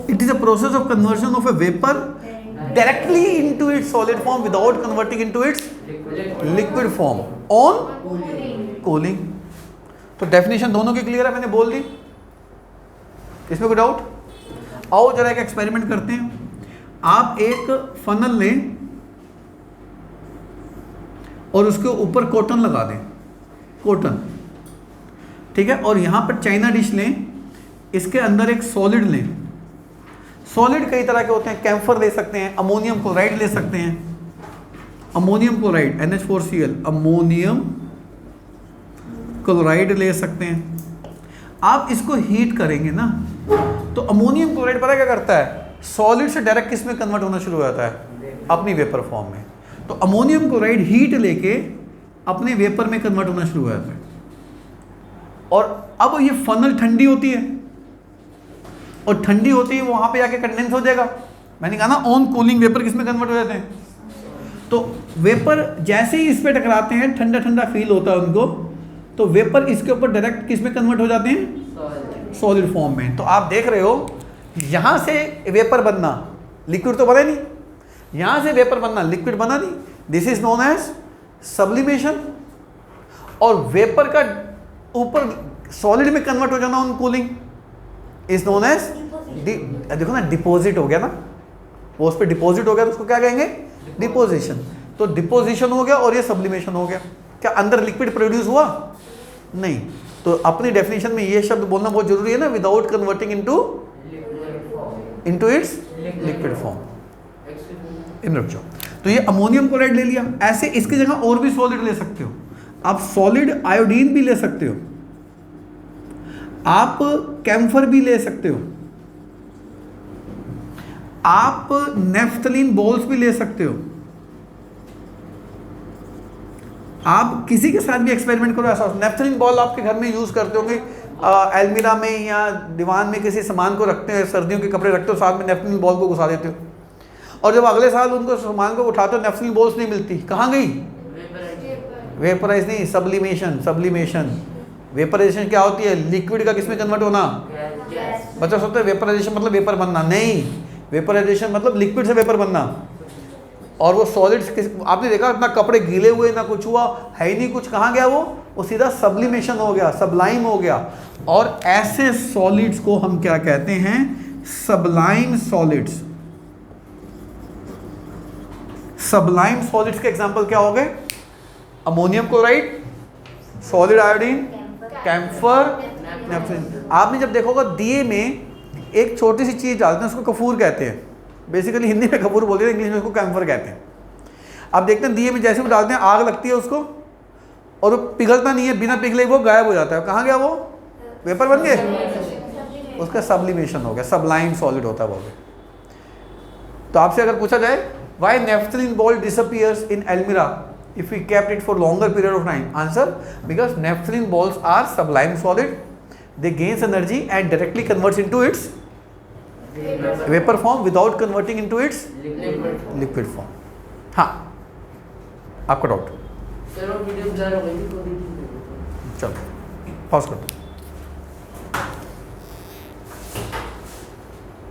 it is a process of conversion of a vapour directly into its solid form without converting into its liquid form on cooling. तो definition दोनों की clear है, मैंने बोल दी, इसमें कोई डाउट? आओ जरा एक एक्सपेरिमेंट करते हैं। आप एक फनल लें और उसके ऊपर कॉटन लगा दें, कॉटन, ठीक है। और यहां पर चाइना डिश लें, इसके अंदर एक सॉलिड लें। सॉलिड कई तरह के होते हैं, कैम्फर ले सकते हैं, अमोनियम क्लोराइड ले सकते हैं, ammonium chloride NH4Cl, ammonium chloride ले सकते हैं। आप इसको हीट करेंगे ना, तो अमोनियम क्लोराइड पता क्या करता है, सॉलिड से डायरेक्ट किस में कन्वर्ट होना शुरू हो जाता है, अपनी वेपर फॉर्म में। तो अमोनियम क्लोराइड हीट लेके अपने वेपर में कन्वर्ट होना शुरू हो जाता है। और अब ये फनल ठंडी होती है, और ठंडी होती है वहां पे जाके कंडेंस हो जाएगा। मैंने कहा ना ऑन कूलिंग वेपर किस में कन्वर्ट हो जाते हैं। तो वेपर जैसे ही इस पे टकराते हैं, ठंडा ठंडा फील होता है उनको, तो वेपर इसके ऊपर डायरेक्ट किस में कन्वर्ट हो जाते हैं, सॉलिड फॉर्म में। तो आप देख रहे हो यहां से वेपर बनना, लिक्विड तो बना नहीं, यहां से वेपर बनना, लिक्विड बना नहीं। This is known as sublimation. और वेपर का ऊपर सॉलिड में कन्वर्ट हो जाना on cooling is known as, देखो ना डिपोजिट हो गया ना, वो उस पर डिपोजिट हो गया, तो उसको क्या कहेंगे, डिपोजिशन। तो डिपोजिशन हो गया और ये सब्लिमेशन हो गया। क्या अंदर लिक्विड प्रोड्यूस हुआ? नहीं। तो अपनी डेफिनेशन में ये शब्द बोलना बहुत जरूरी है ना, without converting into its liquid form. इन रख जाओ। तो ये अमोनियम क्लोराइड ले लिया। ऐसे इसकी जगह और भी सॉलिड ले सकते हो, आप सॉलिड आयोडीन भी ले सकते हो, आप कैम्फर भी ले सकते हो, आप नेफ्थलीन बॉल्स भी ले सकते हो। आप किसी के साथ भी एक्सपेरिमेंट करो ऐसा। नेफ्थलीन बॉल आपके घर में यूज करते होंगे, अलमीरा में या दीवान में किसी सामान को रखते हैं, सर्दियों के कपड़े रखते हो, साथ में नेफ्थलीन बॉल को घुसा देते हो, और जब अगले साल उनको सामान को उठाते हो नेफ्थलीन बॉल्स नहीं मिलती, कहाँ गई? वेपराइज नहीं, सब्लिमेशन। सब्लिमेशन वेपराइजेशन क्या होती है, लिक्विड का किसमें कन्वर्ट होना। बच्चा सोचते हैं वेपराइजेशन मतलब वेपर बनना, नहीं, वेपराइजेशन मतलब लिक्विड से वेपर बनना। और वो सॉलिड्स आपने देखा इतना कपड़े गीले हुए ना कुछ हुआ है ही नहीं, कुछ कहाँ गया वो सीधा सब्लिमेशन हो गया, सब्लाइम हो गया। और ऐसे सॉलिड्स को हम क्या कहते हैं, सब्लाइम सॉलिड्स। सबलाइम सॉलिड्स के एग्जांपल क्या हो गए? Ammonium chloride, solid iodine, camphor, naphthalene. आपने जब देखोगा दिए में एक छोटी सी चीज़ डालते हैं, उसको कपूर कहते हैं। बेसिकली हिंदी में कपूर बोलते हैं, इंग्लिश में उसको कैम्फर कहते हैं। आप देखते हैं दिए में जैसे वो डालते हैं आग लगती है उसको, और वो पिघलता नहीं है, बिना पिघले वो गायब हो जाता है। कहाँ गया वो? वेपर बन गए, उसका सब्लिमेशन हो गया, सबलाइम सॉलिड होता है वो भी। तो आपसे अगर पूछा जाए why naphthalene ball disappears in Elmira if we kept it for longer period of time, answer because naphthalene balls are sublime solid, they gains energy and directly converts into its vapor form without converting into its liquid form. हाँ, आपका doubt? Sir वो video blur हो गई थी, चलो pause कर दो।